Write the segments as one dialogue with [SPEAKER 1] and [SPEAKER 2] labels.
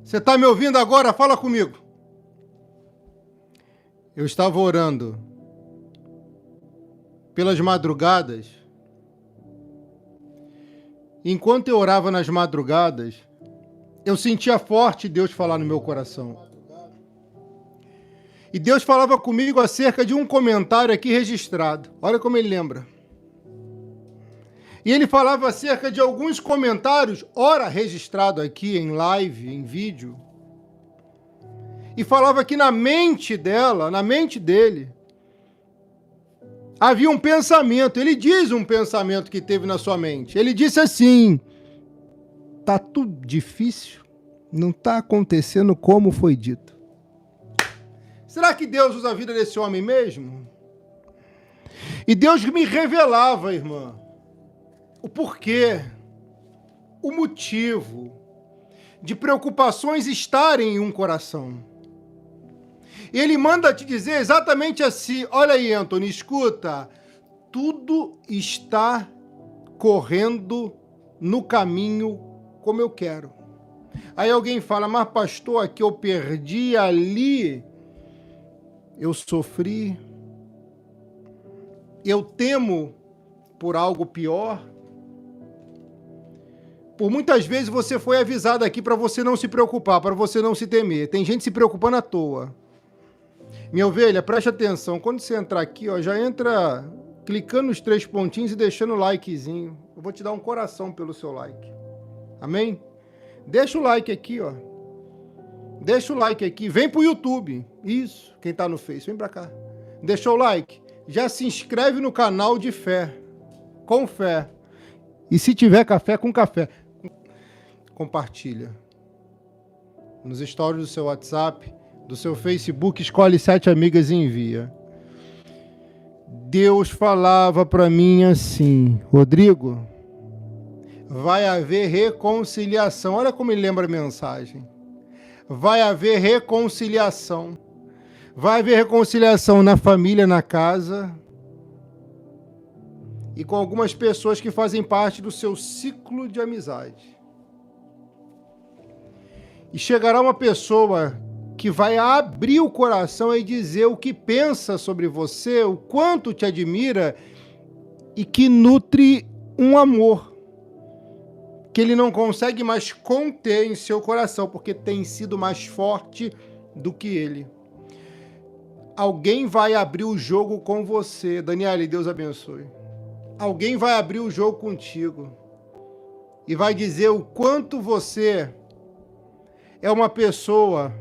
[SPEAKER 1] Você está me ouvindo agora? Fala comigo. Eu estava orando pelas madrugadas. Enquanto eu orava nas madrugadas, eu sentia forte Deus falar no meu coração. E Deus falava comigo acerca de um comentário aqui registrado. Olha como ele lembra. E ele falava acerca de alguns comentários, ora registrado aqui em live, em vídeo. E falava que na mente dela, na mente dele, havia um pensamento. Ele diz um pensamento que teve na sua mente. Ele disse assim: tá tudo difícil, não tá acontecendo como foi dito. Será que Deus usa a vida desse homem mesmo? E Deus me revelava, irmã, o porquê, o motivo de preocupações estarem em um coração. E ele manda te dizer exatamente assim: olha aí, Anthony, escuta, tudo está correndo no caminho como eu quero. Aí alguém fala: mas pastor, aqui eu perdi, ali eu sofri, eu temo por algo pior. Por muitas vezes você foi avisado aqui para você não se preocupar, para você não se temer. Tem gente se preocupando à toa. Minha ovelha, preste atenção. Quando você entrar aqui, ó, já entra clicando nos 3 pontinhos e deixando o likezinho. Eu vou te dar um coração pelo seu like. Amém? Deixa o like aqui, ó. Deixa o like aqui. Vem pro YouTube. Isso. Quem tá no Face, vem pra cá. Deixou o like? Já se inscreve no canal de fé. Com fé. E se tiver café, com café. Compartilha. Nos stories do seu WhatsApp, do seu Facebook, escolhe 7 amigas e envia. Deus falava para mim assim: Rodrigo, vai haver reconciliação. Olha como ele lembra a mensagem. Vai haver reconciliação. Vai haver reconciliação na família, na casa e com algumas pessoas que fazem parte do seu ciclo de amizade. E chegará uma pessoa que vai abrir o coração e dizer o que pensa sobre você, o quanto te admira e que nutre um amor que ele não consegue mais conter em seu coração, porque tem sido mais forte do que ele. Alguém vai abrir o jogo com você. Daniele, Deus abençoe. Alguém vai abrir o jogo contigo e vai dizer o quanto você é uma pessoa.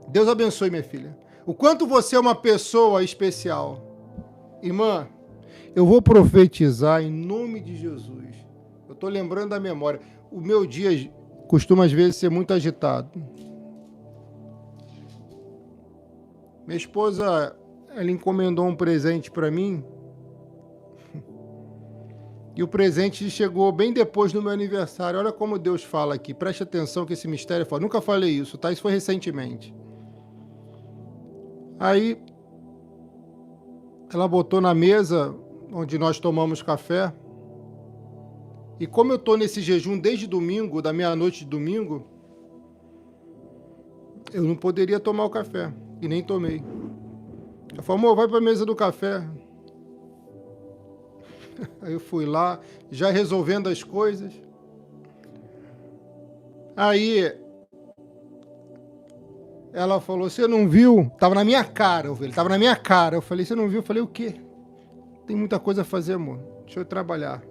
[SPEAKER 1] Deus abençoe, minha filha. O quanto você é uma pessoa especial. Irmã, eu vou profetizar em nome de Jesus. Eu estou lembrando da memória. O meu dia costuma às vezes ser muito agitado. Minha esposa, ela encomendou um presente para mim. E o presente chegou bem depois do meu aniversário. Olha como Deus fala aqui. Preste atenção que esse mistério é forte. Nunca falei isso, tá? Isso foi recentemente. Aí, ela botou na mesa onde nós tomamos café. E como eu estou nesse jejum desde domingo, da meia-noite de domingo, eu não poderia tomar o café. E nem tomei. Ela falou: amor, vai para a mesa do café. Aí eu fui lá, já resolvendo as coisas. Aí ela falou: você não viu? Tava na minha cara, ele tava na minha cara. Eu falei: você não viu? Eu falei: o quê? Tem muita coisa a fazer, amor. Deixa eu trabalhar.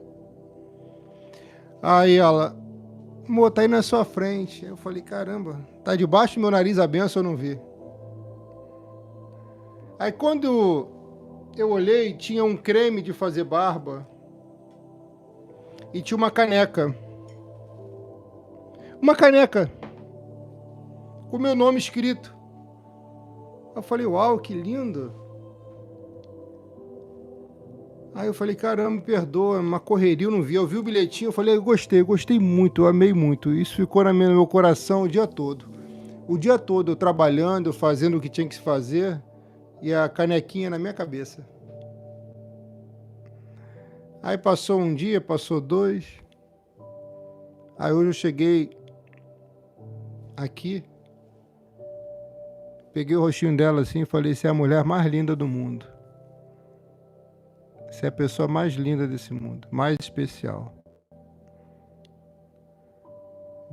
[SPEAKER 1] Aí ela: amor, tá aí na sua frente. Eu falei: caramba, tá debaixo do meu nariz a benção, eu não vi. Aí quando eu olhei, tinha um creme de fazer barba e tinha uma caneca. Uma caneca com meu nome escrito. Eu falei: uau, que lindo. Aí eu falei: caramba, perdoa, uma correria, eu não vi. Eu vi o bilhetinho, eu falei: eu gostei muito, eu amei muito. Isso ficou no meu coração o dia todo. O dia todo eu trabalhando, fazendo o que tinha que se fazer e a canequinha na minha cabeça. Aí passou um dia, passou 2. Aí hoje eu cheguei aqui, peguei o rostinho dela assim e falei, você é a mulher mais linda do mundo. Você é a pessoa mais linda desse mundo, mais especial.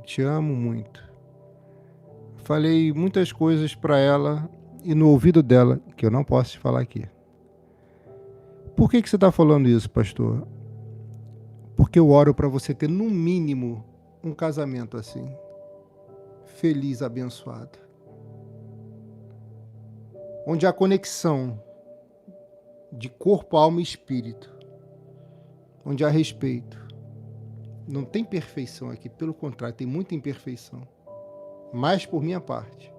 [SPEAKER 1] Te amo muito. Falei muitas coisas para ela e no ouvido dela, que eu não posso te falar aqui. Por que você está falando isso, pastor? Porque eu oro para você ter, no mínimo, um casamento assim. Feliz, abençoado. Onde há conexão de corpo, alma e espírito. Onde há respeito. Não tem perfeição aqui, pelo contrário, tem muita imperfeição. Mais por minha parte.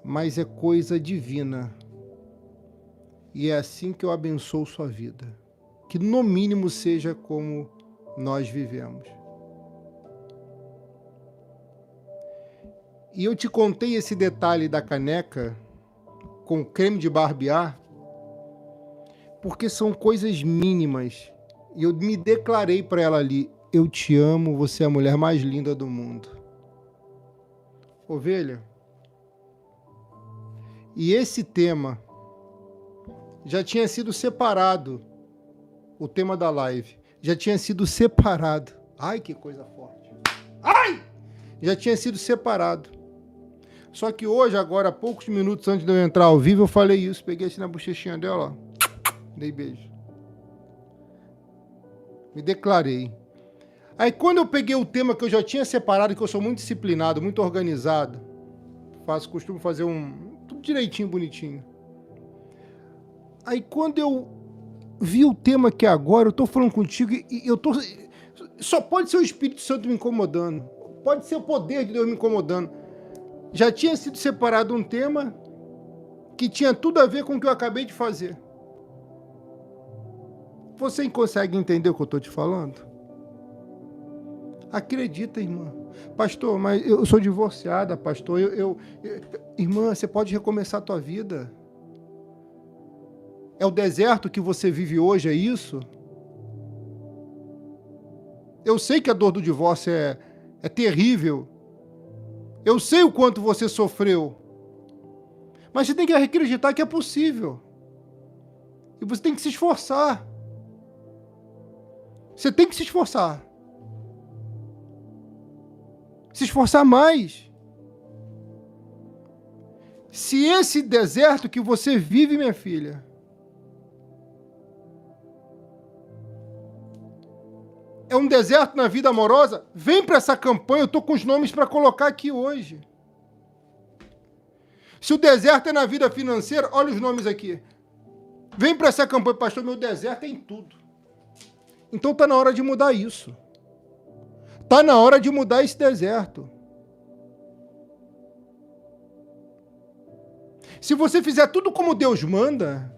[SPEAKER 1] Mas é coisa divina. E é assim que eu abençoo sua vida. Que no mínimo seja como nós vivemos. E eu te contei esse detalhe da caneca com creme de barbear, porque são coisas mínimas. E eu me declarei para ela ali, eu te amo, você é a mulher mais linda do mundo. Ovelha, e esse tema já tinha sido separado, o tema da live, já tinha sido separado. Ai, que coisa forte. Ai! Já tinha sido separado. Só que hoje, agora, poucos minutos antes de eu entrar ao vivo, eu falei isso, peguei assim na bochechinha dela, ó, dei beijo. Me declarei. Aí quando eu peguei o tema que eu já tinha separado, que eu sou muito disciplinado, muito organizado, costumo fazer tudo direitinho, bonitinho. Aí quando eu vi o tema que é agora, eu tô falando contigo e eu tô... Só pode ser o Espírito Santo me incomodando. Pode ser o poder de Deus me incomodando. Já tinha sido separado um tema que tinha tudo a ver com o que eu acabei de fazer. Você consegue entender o que eu estou te falando? Acredita, irmã. Pastor, mas eu sou divorciada, pastor. Irmã, você pode recomeçar a tua vida. É o deserto que você vive hoje, é isso? Eu sei que a dor do divórcio é terrível. Eu sei o quanto você sofreu. Mas você tem que acreditar que é possível. E você tem que se esforçar. Você tem que se esforçar. Se esforçar mais. Se esse deserto que você vive, minha filha, é um deserto na vida amorosa, vem para essa campanha, eu estou com os nomes para colocar aqui hoje. Se o deserto é na vida financeira, olha os nomes aqui. Vem para essa campanha, pastor, meu deserto é em tudo. Então está na hora de mudar isso. Está na hora de mudar esse deserto. Se você fizer tudo como Deus manda,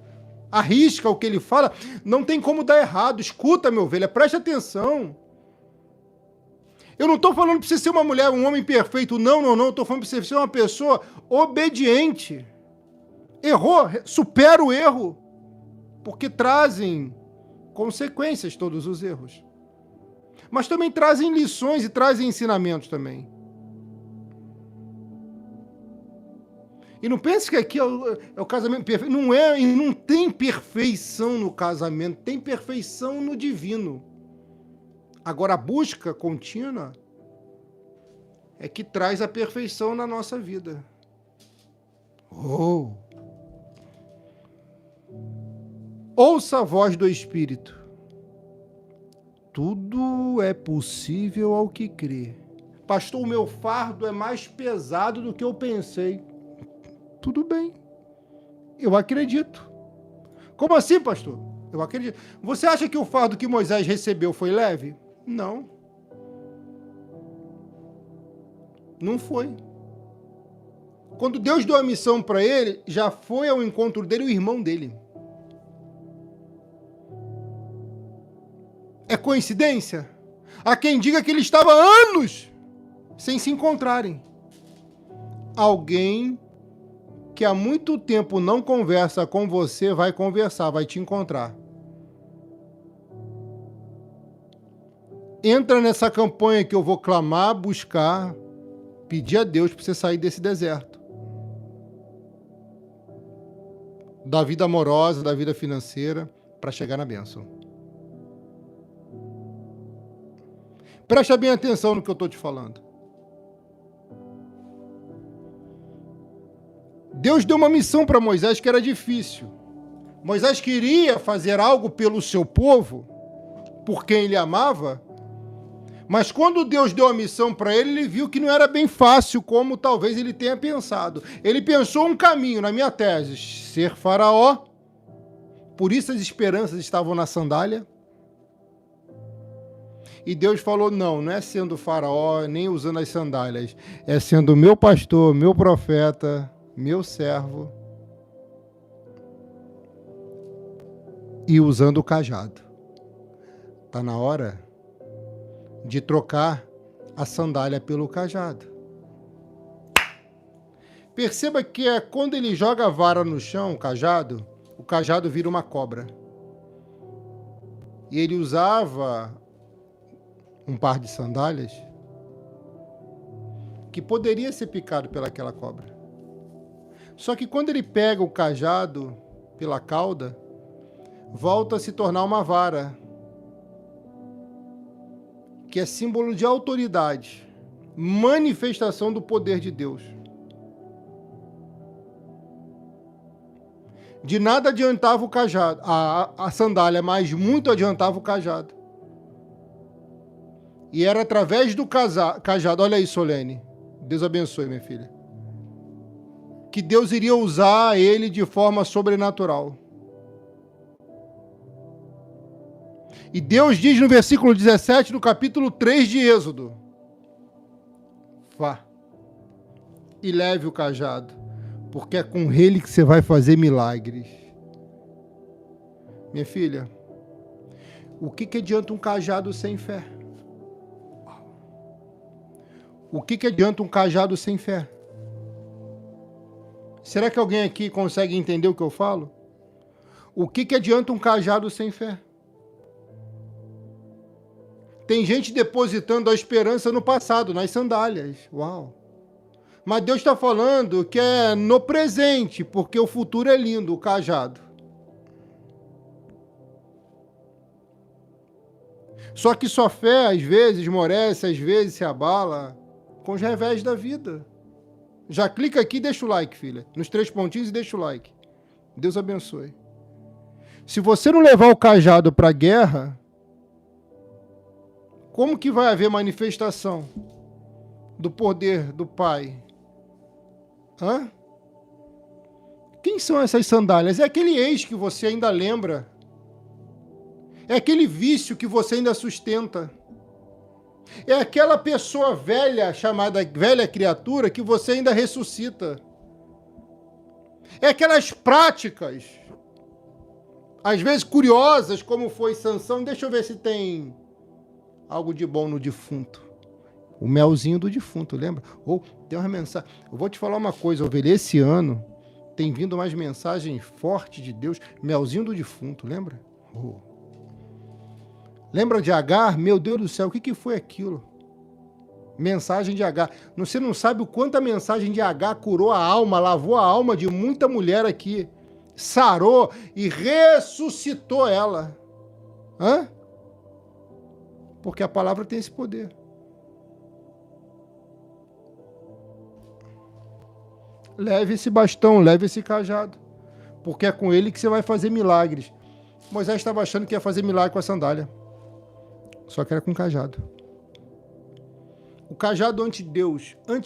[SPEAKER 1] arrisca o que Ele fala, não tem como dar errado. Escuta, meu ovelha, preste atenção. Eu não estou falando para você ser uma mulher, um homem perfeito. Não. Estou falando para você ser uma pessoa obediente. Errou, supera o erro. Porque trazem consequências todos os erros. Mas também trazem lições e trazem ensinamentos também. E não pense que aqui é o casamento perfeito. Não é, e não tem perfeição no casamento, tem perfeição no divino. Agora, a busca contínua é que traz a perfeição na nossa vida. Oh! Ouça a voz do Espírito. Tudo é possível ao que crê. Pastor, o meu fardo é mais pesado do que eu pensei. Tudo bem. Eu acredito. Como assim, pastor? Eu acredito. Você acha que o fardo que Moisés recebeu foi leve? Não. Não foi. Quando Deus deu a missão para ele, já foi ao encontro dele o irmão dele. É coincidência? Há quem diga que ele estava anos sem se encontrarem. Alguém que há muito tempo não conversa com você vai conversar, vai te encontrar. Entra nessa campanha que eu vou clamar, buscar, pedir a Deus para você sair desse deserto. Da vida amorosa, da vida financeira, para chegar na bênção. Presta bem atenção no que eu estou te falando. Deus deu uma missão para Moisés que era difícil. Moisés queria fazer algo pelo seu povo, por quem ele amava, mas quando Deus deu a missão para ele, ele viu que não era bem fácil, como talvez ele tenha pensado. Ele pensou um caminho, na minha tese, ser faraó, por isso as esperanças estavam na sandália. E Deus falou, não é sendo faraó, nem usando as sandálias, é sendo meu pastor, meu profeta, meu servo, e usando o cajado. Está na hora de trocar a sandália pelo cajado. Perceba que quando ele joga a vara no chão, o cajado vira uma cobra. E ele usava um par de sandálias que poderia ser picado pelaquela cobra. Só que quando ele pega o cajado pela cauda, volta a se tornar uma vara, que é símbolo de autoridade, manifestação do poder de Deus. De nada adiantava o cajado, a sandália, mas muito adiantava o cajado. E era através do cajado, olha aí, Solene, Deus abençoe, minha filha, que Deus iria usar ele de forma sobrenatural. E Deus diz no versículo 17 do capítulo 3 de Êxodo: vá e leve o cajado, porque é com ele que você vai fazer milagres. Minha filha, o que adianta um cajado sem fé? O que adianta um cajado sem fé? Será que alguém aqui consegue entender o que eu falo? O que adianta um cajado sem fé? Tem gente depositando a esperança no passado, nas sandálias. Uau! Mas Deus está falando que é no presente, porque o futuro é lindo, o cajado. Só que sua fé, às vezes, esmorece, às vezes se abala com os revés da vida. Já clica aqui e deixa o like, filha. Nos 3 pontinhos e deixa o like. Deus abençoe. Se você não levar o cajado para a guerra, como que vai haver manifestação do poder do Pai? Hã? Quem são essas sandálias? É aquele ex que você ainda lembra. É aquele vício que você ainda sustenta. É aquela pessoa velha, chamada velha criatura, que você ainda ressuscita. É aquelas práticas, às vezes curiosas, como foi Sansão. Deixa eu ver se tem algo de bom no defunto. O melzinho do defunto, lembra? Ou tem uma mensagem. Eu vou te falar uma coisa, ovelha, esse ano tem vindo umas mensagens fortes de Deus. Melzinho do defunto, lembra? Lembra de Agar? Meu Deus do céu, o que foi aquilo? Mensagem de Agar. Você não sabe o quanto a mensagem de Agar curou a alma, lavou a alma de muita mulher aqui. Sarou e ressuscitou ela. Hã? Porque a palavra tem esse poder. Leve esse bastão, leve esse cajado, porque é com ele que você vai fazer milagres. Moisés estava achando que ia fazer milagre com a sandália, só que era com cajado. O cajado antes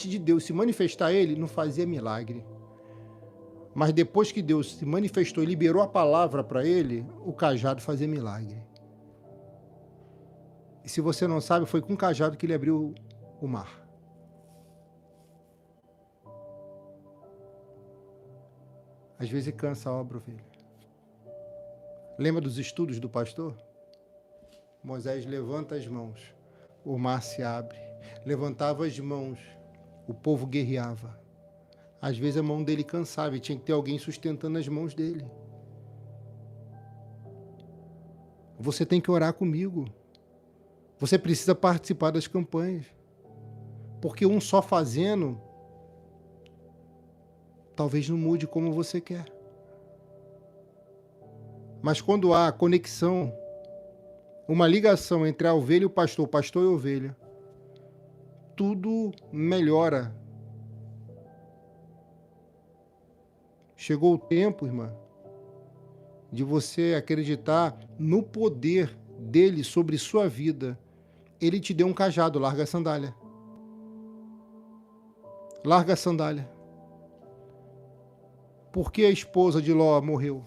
[SPEAKER 1] de Deus se manifestar ele, não fazia milagre. Mas depois que Deus se manifestou e liberou a palavra para ele, o cajado fazia milagre. E se você não sabe, foi com o cajado que ele abriu o mar. Às vezes cansa a obra, ovelha. Lembra dos estudos do pastor? Moisés levanta as mãos, o mar se abre. Levantava as mãos, o povo guerreava. Às vezes a mão dele cansava e tinha que ter alguém sustentando as mãos dele. Você tem que orar comigo. Você precisa participar das campanhas. Porque um só fazendo, talvez não mude como você quer. Mas quando há conexão, uma ligação entre a ovelha e o pastor e a ovelha, tudo melhora. Chegou o tempo, irmã, de você acreditar no poder dele sobre sua vida. Ele te deu um cajado, larga a sandália. Larga a sandália. Por que a esposa de Ló morreu?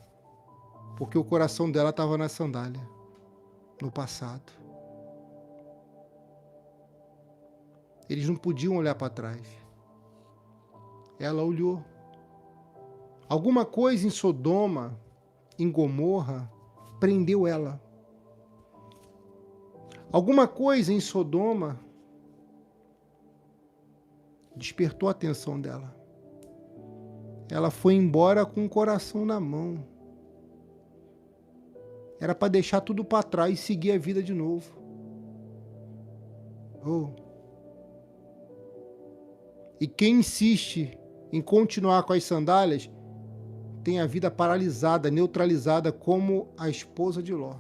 [SPEAKER 1] Porque o coração dela estava na sandália, no passado. Eles não podiam olhar para trás. Ela olhou. Alguma coisa em Sodoma, em Gomorra, prendeu ela. Alguma coisa em Sodoma despertou a atenção dela. Ela foi embora com o coração na mão. Era para deixar tudo para trás e seguir a vida de novo. Oh. E quem insiste em continuar com as sandálias tem a vida paralisada, neutralizada, como a esposa de Ló.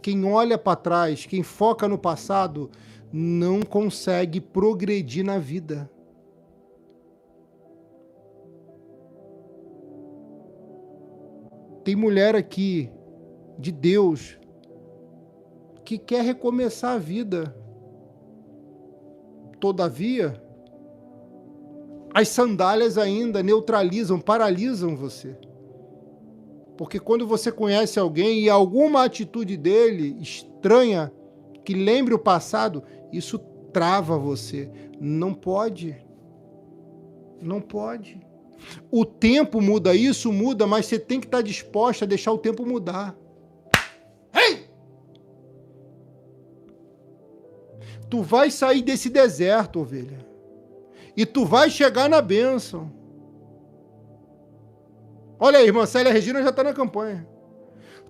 [SPEAKER 1] Quem olha para trás, quem foca no passado, não consegue progredir na vida. Tem mulher aqui, de Deus, que quer recomeçar a vida. Todavia, as sandálias ainda neutralizam, paralisam você. Porque quando você conhece alguém e alguma atitude dele estranha, que lembre o passado, isso trava você. Não pode. Não pode. O tempo muda, isso muda, mas você tem que estar disposta a deixar o tempo mudar. Ei! Tu vai sair desse deserto, ovelha. E tu vai chegar na bênção. Olha aí, irmã Célia Regina já está na campanha.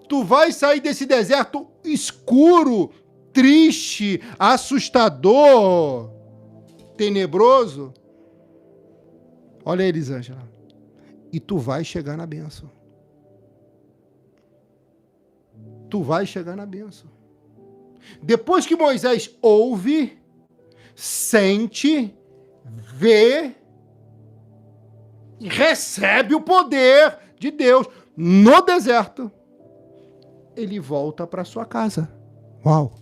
[SPEAKER 1] Tu vai sair desse deserto escuro, triste, assustador, tenebroso. Olha aí, Elisângela. E tu vai chegar na bênção. Tu vai chegar na bênção. Depois que Moisés ouve, sente, vê e recebe o poder de Deus no deserto, ele volta para sua casa. Uau!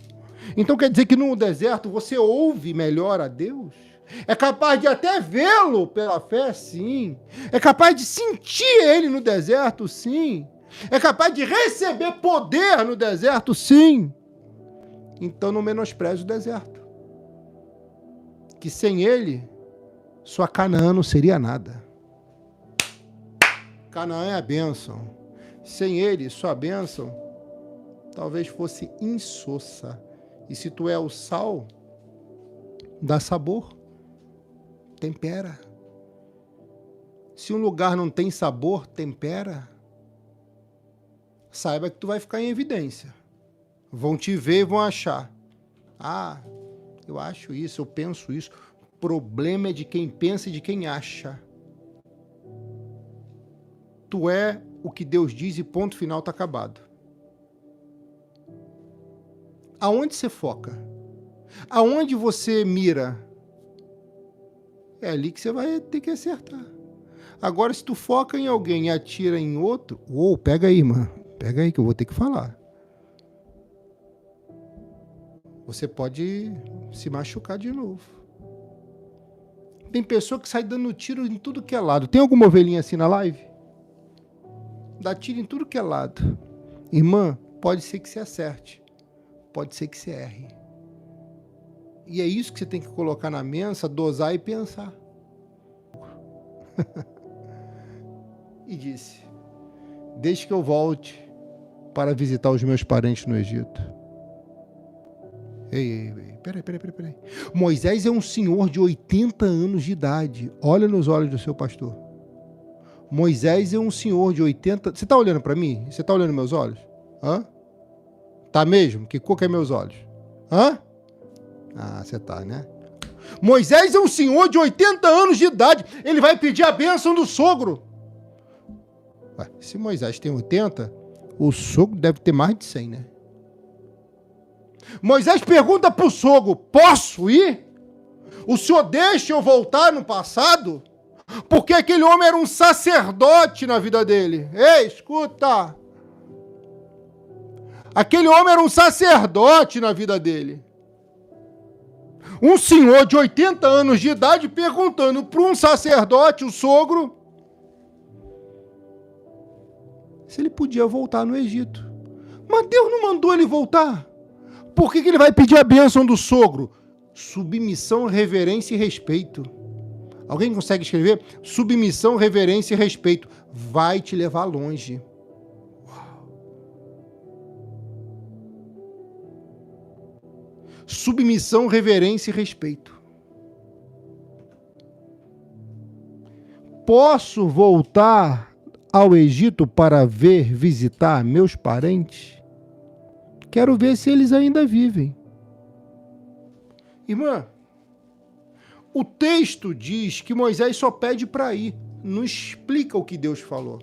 [SPEAKER 1] Então quer dizer que no deserto você ouve melhor a Deus? É capaz de até vê-lo pela fé, sim. É capaz de sentir ele no deserto, sim. É capaz de receber poder no deserto, sim. Então não menospreze o deserto. Que sem ele, sua Canaã não seria nada. Canaã é a bênção. Sem ele, sua bênção talvez fosse insossa. E se tu é o sal, dá sabor. Tempera. Se um lugar não tem sabor, tempera. Saiba que tu vai ficar em evidência. Vão te ver e vão achar. Ah, eu acho isso, eu penso isso. O problema é de quem pensa e de quem acha. Tu é o que Deus diz e ponto final, está acabado. Aonde você foca? Aonde você mira? É ali que você vai ter que acertar. Agora, se tu foca em alguém e atira em outro... pega aí, irmã. Pega aí que eu vou ter que falar. Você pode se machucar de novo. Tem pessoa que sai dando tiro em tudo que é lado. Tem alguma ovelhinha assim na live? Dá tiro em tudo que é lado. Irmã, pode ser que você acerte. Pode ser que você erre. E é isso que você tem que colocar na mesa, dosar e pensar. E disse: deixe que eu volte para visitar os meus parentes no Egito. Ei, peraí. Moisés é um senhor de 80 anos de idade. Olha nos olhos do seu pastor. Moisés é um senhor de 80... Você está olhando para mim? Você está olhando meus olhos? Hã? Tá mesmo? Que cor que é meus olhos? Hã? Ah, você tá, né? Moisés é um senhor de 80 anos de idade. Ele vai pedir a bênção do sogro. Ué, se Moisés tem 80, o sogro deve ter mais de 100, né? Moisés pergunta para o sogro, posso ir? O senhor deixa eu voltar no passado? Porque aquele homem era um sacerdote na vida dele. Ei, escuta! Aquele homem era um sacerdote na vida dele. Um senhor de 80 anos de idade perguntando para um sacerdote, o sogro, se ele podia voltar no Egito. Mas Deus não mandou ele voltar. Por que ele vai pedir a bênção do sogro? Submissão, reverência e respeito. Alguém consegue escrever? Submissão, reverência e respeito. Vai te levar longe. Submissão, reverência e respeito. Posso voltar ao Egito para visitar meus parentes? Quero ver se eles ainda vivem. Irmã, o texto diz que Moisés só pede para ir, não explica o que Deus falou.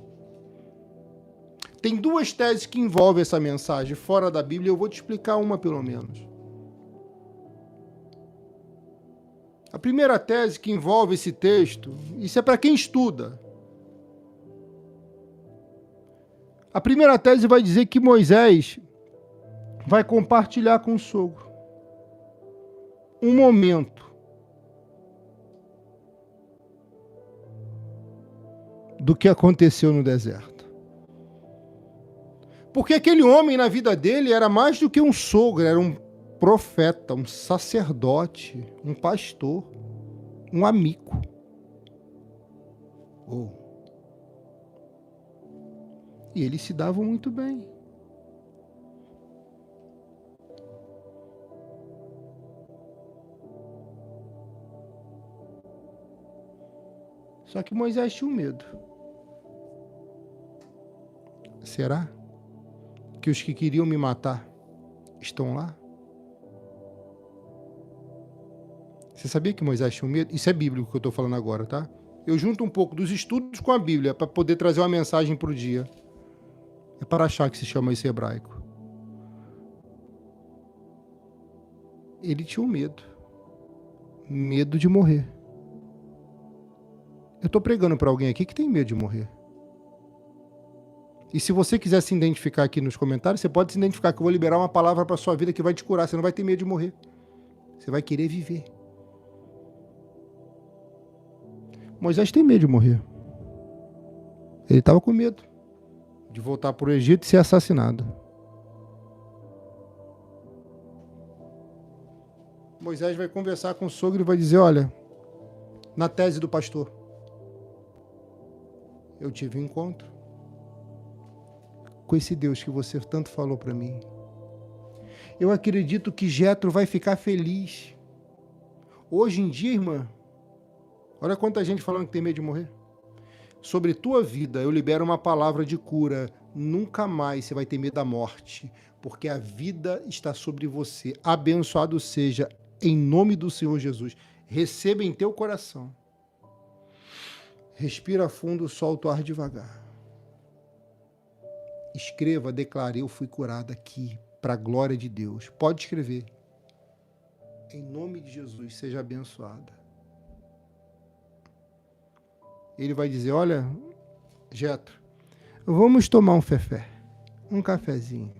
[SPEAKER 1] Tem duas teses que envolvem essa mensagem fora da Bíblia, eu vou te explicar uma pelo menos. A primeira tese que envolve esse texto, isso é para quem estuda. A primeira tese vai dizer que Moisés vai compartilhar com o sogro um momento do que aconteceu no deserto. Porque aquele homem na vida dele era mais do que um sogro, era um profeta, um sacerdote, um pastor, um amigo. E eles se davam muito bem. Só que Moisés tinha um medo. Será que os que queriam me matar estão lá? Você sabia que Moisés tinha um medo? Isso é bíblico que eu estou falando agora, tá? Eu junto um pouco dos estudos com a Bíblia para poder trazer uma mensagem para o dia. É para achar que se chama isso hebraico. Ele tinha um medo. Medo de morrer. Eu estou pregando para alguém aqui que tem medo de morrer. E se você quiser se identificar aqui nos comentários, você pode se identificar que eu vou liberar uma palavra para a sua vida que vai te curar. Você não vai ter medo de morrer. Você vai querer viver. Moisés tem medo de morrer. Ele estava com medo de voltar para o Egito e ser assassinado. Moisés vai conversar com o sogro e vai dizer, olha, na tese do pastor, eu tive um encontro com esse Deus que você tanto falou para mim. Eu acredito que Jetro vai ficar feliz. Hoje em dia, irmã, olha quanta gente falando que tem medo de morrer. Sobre tua vida, eu libero uma palavra de cura. Nunca mais você vai ter medo da morte, porque a vida está sobre você. Abençoado seja, em nome do Senhor Jesus. Receba em teu coração. Respira fundo, solta o ar devagar. Escreva, declare, eu fui curada aqui, para a glória de Deus. Pode escrever. Em nome de Jesus, seja abençoada. Ele vai dizer, olha, Jetro, vamos tomar um fefé, um cafezinho.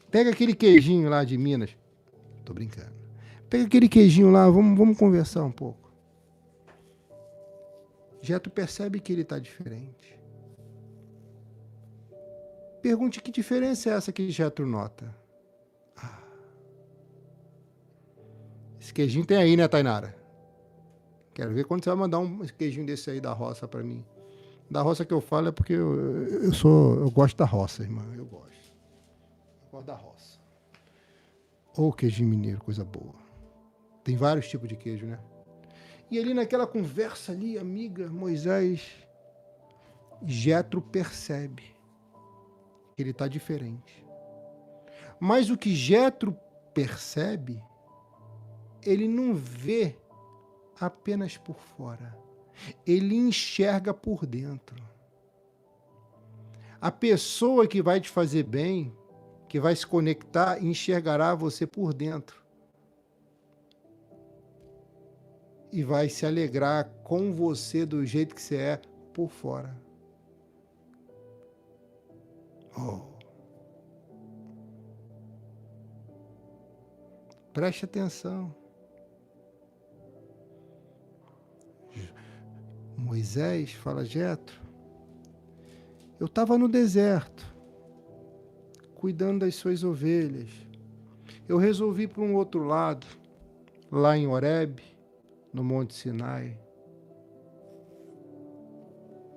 [SPEAKER 1] Pega aquele queijinho lá de Minas. Tô brincando. Pega aquele queijinho lá, vamos conversar um pouco. Jetro percebe que ele está diferente. Pergunte que diferença é essa que Jetro nota. Esse queijinho tem aí, né, Tainara? Quero ver quando você vai mandar um queijinho desse aí da roça para mim. Da roça que eu falo é porque eu gosto da roça, irmã. Eu gosto da roça. Ou queijinho mineiro, coisa boa. Tem vários tipos de queijo, né? E ali naquela conversa ali, amiga, Moisés, Jetro percebe que ele está diferente. Mas o que Jetro percebe, ele não vê apenas por fora. Ele enxerga por dentro. A pessoa que vai te fazer bem, que vai se conectar, enxergará você por dentro. E vai se alegrar com você do jeito que você é por fora. Oh. Preste atenção. Moisés fala, Jetro, eu estava no deserto, cuidando das suas ovelhas. Eu resolvi ir para um outro lado, lá em Horebe, no Monte Sinai.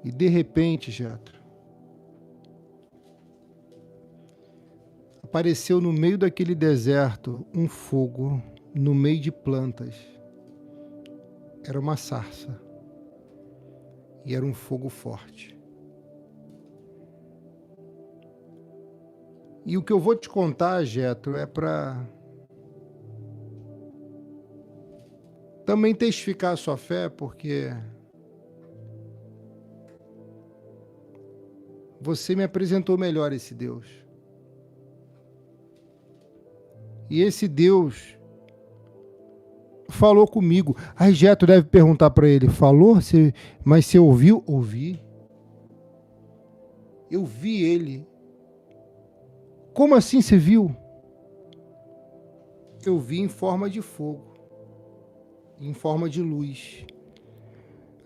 [SPEAKER 1] E de repente, Jetro, apareceu no meio daquele deserto um fogo, no meio de plantas. Era uma sarça. E era um fogo forte. E o que eu vou te contar, Jetro, é para também testificar a sua fé, porque você me apresentou melhor esse Deus. E esse Deus falou comigo. Aí Jetro deve perguntar para ele, falou? Mas você ouviu? Ouvi. Eu vi ele. Como assim você viu? Eu vi em forma de fogo, em forma de luz.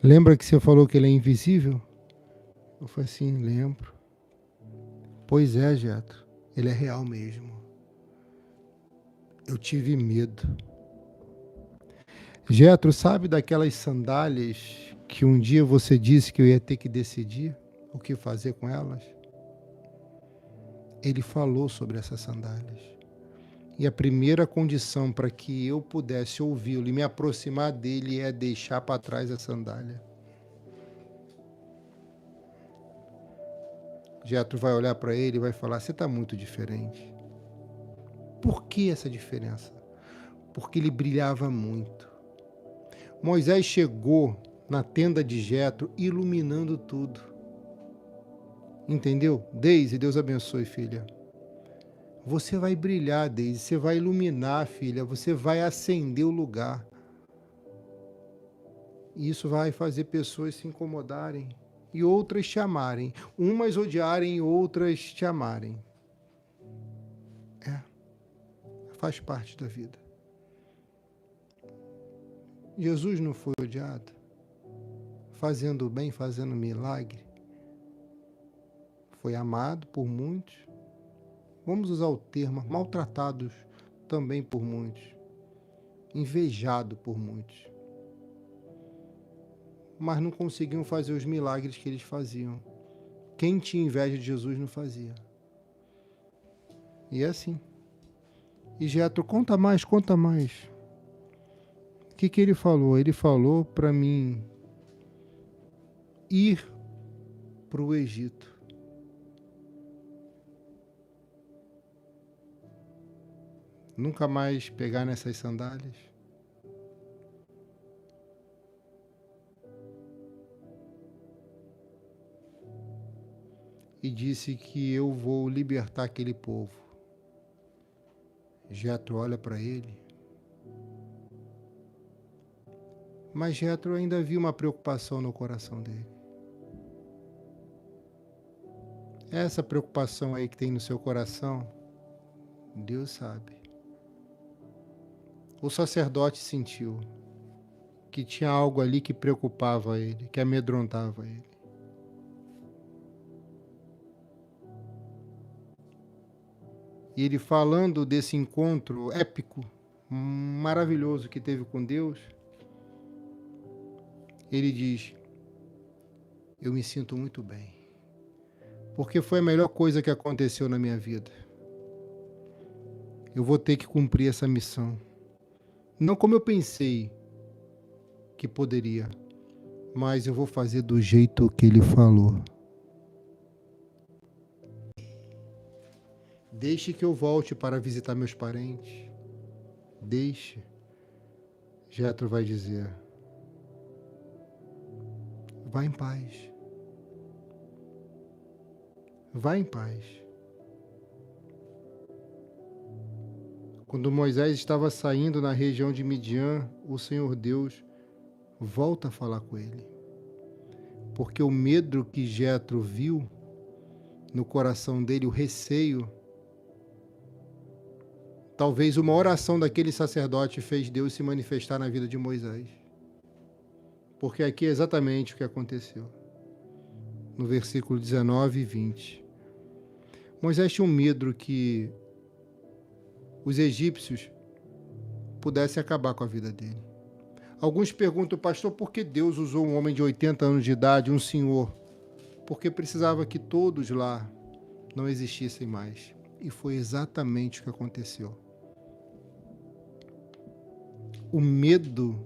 [SPEAKER 1] Lembra que você falou que ele é invisível? Eu falei assim, lembro. Pois é, Jetro, ele é real mesmo. Eu tive medo. Jetro, sabe daquelas sandálias que um dia você disse que eu ia ter que decidir o que fazer com elas? Ele falou sobre essas sandálias. E a primeira condição para que eu pudesse ouvi-lo e me aproximar dele é deixar para trás a sandália. Jetro vai olhar para ele e vai falar, você está muito diferente. Por que essa diferença? Porque ele brilhava muito. Moisés chegou na tenda de Jetro iluminando tudo. Entendeu? Deise, Deus abençoe, filha. Você vai brilhar, Deise, você vai iluminar, filha, você vai acender o lugar. E isso vai fazer pessoas se incomodarem e outras te amarem. Umas odiarem e outras te amarem. Faz parte da vida. Jesus não foi odiado, fazendo o bem, fazendo milagre. Foi amado por muitos. Vamos usar o termo, maltratados também por muitos. Invejado por muitos. Mas não conseguiam fazer os milagres que eles faziam. Quem tinha inveja de Jesus não fazia. E é assim. E Jetro, conta mais, conta mais. O que ele falou? Ele falou para mim ir para o Egito. Nunca mais pegar nessas sandálias. E disse que eu vou libertar aquele povo. Jetro olha para ele. Mas Jetro ainda viu uma preocupação no coração dele. Essa preocupação aí que tem no seu coração, Deus sabe. O sacerdote sentiu que tinha algo ali que preocupava ele, que amedrontava ele. E ele falando desse encontro épico, maravilhoso que teve com Deus, ele diz, eu me sinto muito bem, porque foi a melhor coisa que aconteceu na minha vida. Eu vou ter que cumprir essa missão. Não como eu pensei que poderia, mas eu vou fazer do jeito que ele falou. Deixe que eu volte para visitar meus parentes. Deixe. Jetro vai dizer: vá em paz. Vá em paz. Quando Moisés estava saindo na região de Midian, o Senhor Deus volta a falar com ele. Porque o medo que Jetro viu no coração dele, o receio, talvez uma oração daquele sacerdote fez Deus se manifestar na vida de Moisés. Porque aqui é exatamente o que aconteceu. No versículo 19 e 20. Moisés tinha um medo que os egípcios pudessem acabar com a vida dele. Alguns perguntam, pastor, por que Deus usou um homem de 80 anos de idade, um senhor? Porque precisava que todos lá não existissem mais. E foi exatamente o que aconteceu. O medo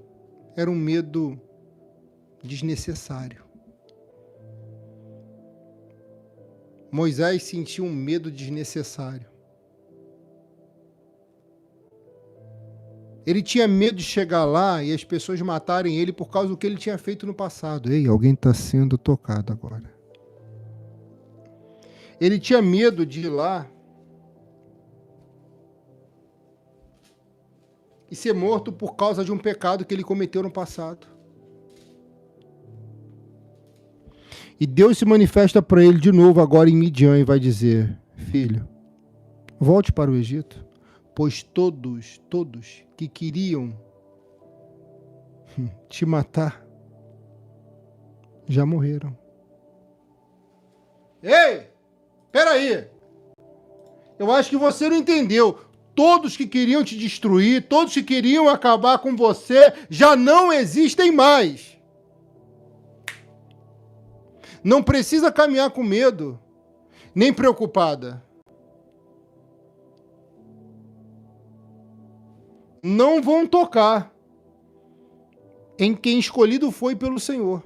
[SPEAKER 1] era um medo desnecessário. Moisés sentiu um medo desnecessário. Ele tinha medo de chegar lá e as pessoas matarem ele por causa do que ele tinha feito no passado. Ei, alguém está sendo tocado agora. Ele tinha medo de ir lá e ser morto por causa de um pecado que ele cometeu no passado. E Deus se manifesta para ele de novo agora em Midian e vai dizer: filho, volte para o Egito, pois todos que queriam te matar já morreram. Ei, peraí, eu acho que você não entendeu. Todos que queriam te destruir, todos que queriam acabar com você, já não existem mais. Não precisa caminhar com medo, nem preocupada. Não vão tocar em quem escolhido foi pelo Senhor.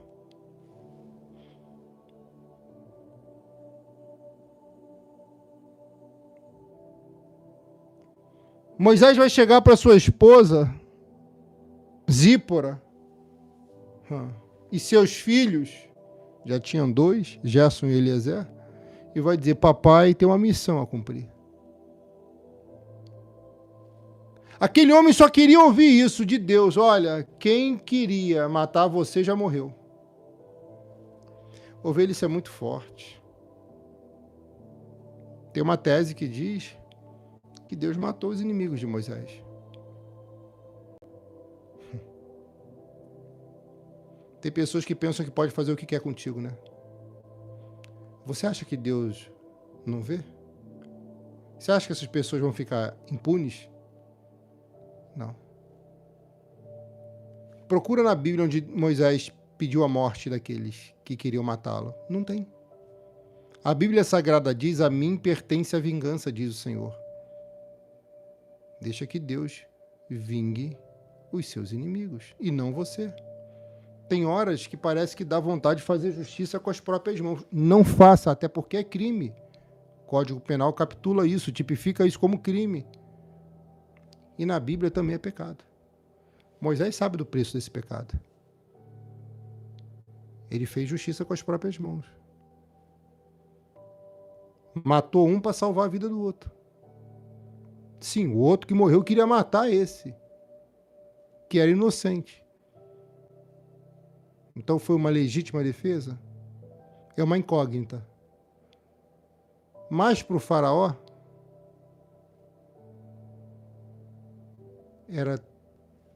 [SPEAKER 1] Moisés vai chegar para sua esposa, Zípora, e seus filhos, já tinham 2, Gerson e Eliezer, e vai dizer: papai tem uma missão a cumprir. Aquele homem só queria ouvir isso de Deus: olha, quem queria matar você já morreu. Ouvir isso é muito forte. Tem uma tese que diz que Deus matou os inimigos de Moisés. Tem pessoas que pensam que pode fazer o que quer contigo, né? Você acha que Deus não vê? Você acha que essas pessoas vão ficar impunes? Não. Procura na Bíblia onde Moisés pediu a morte daqueles que queriam matá-lo. Não tem. A Bíblia Sagrada diz: a mim pertence a vingança, diz o Senhor. Deixa que Deus vingue os seus inimigos, e não você. Tem horas que parece que dá vontade de fazer justiça com as próprias mãos. Não faça, até porque é crime. O Código Penal capitula isso, tipifica isso como crime. E na Bíblia também é pecado. Moisés sabe do preço desse pecado. Ele fez justiça com as próprias mãos. Matou um para salvar a vida do outro. Sim, o outro que morreu queria matar esse, que era inocente. Então foi uma legítima defesa? É uma incógnita. Mas para o faraó, era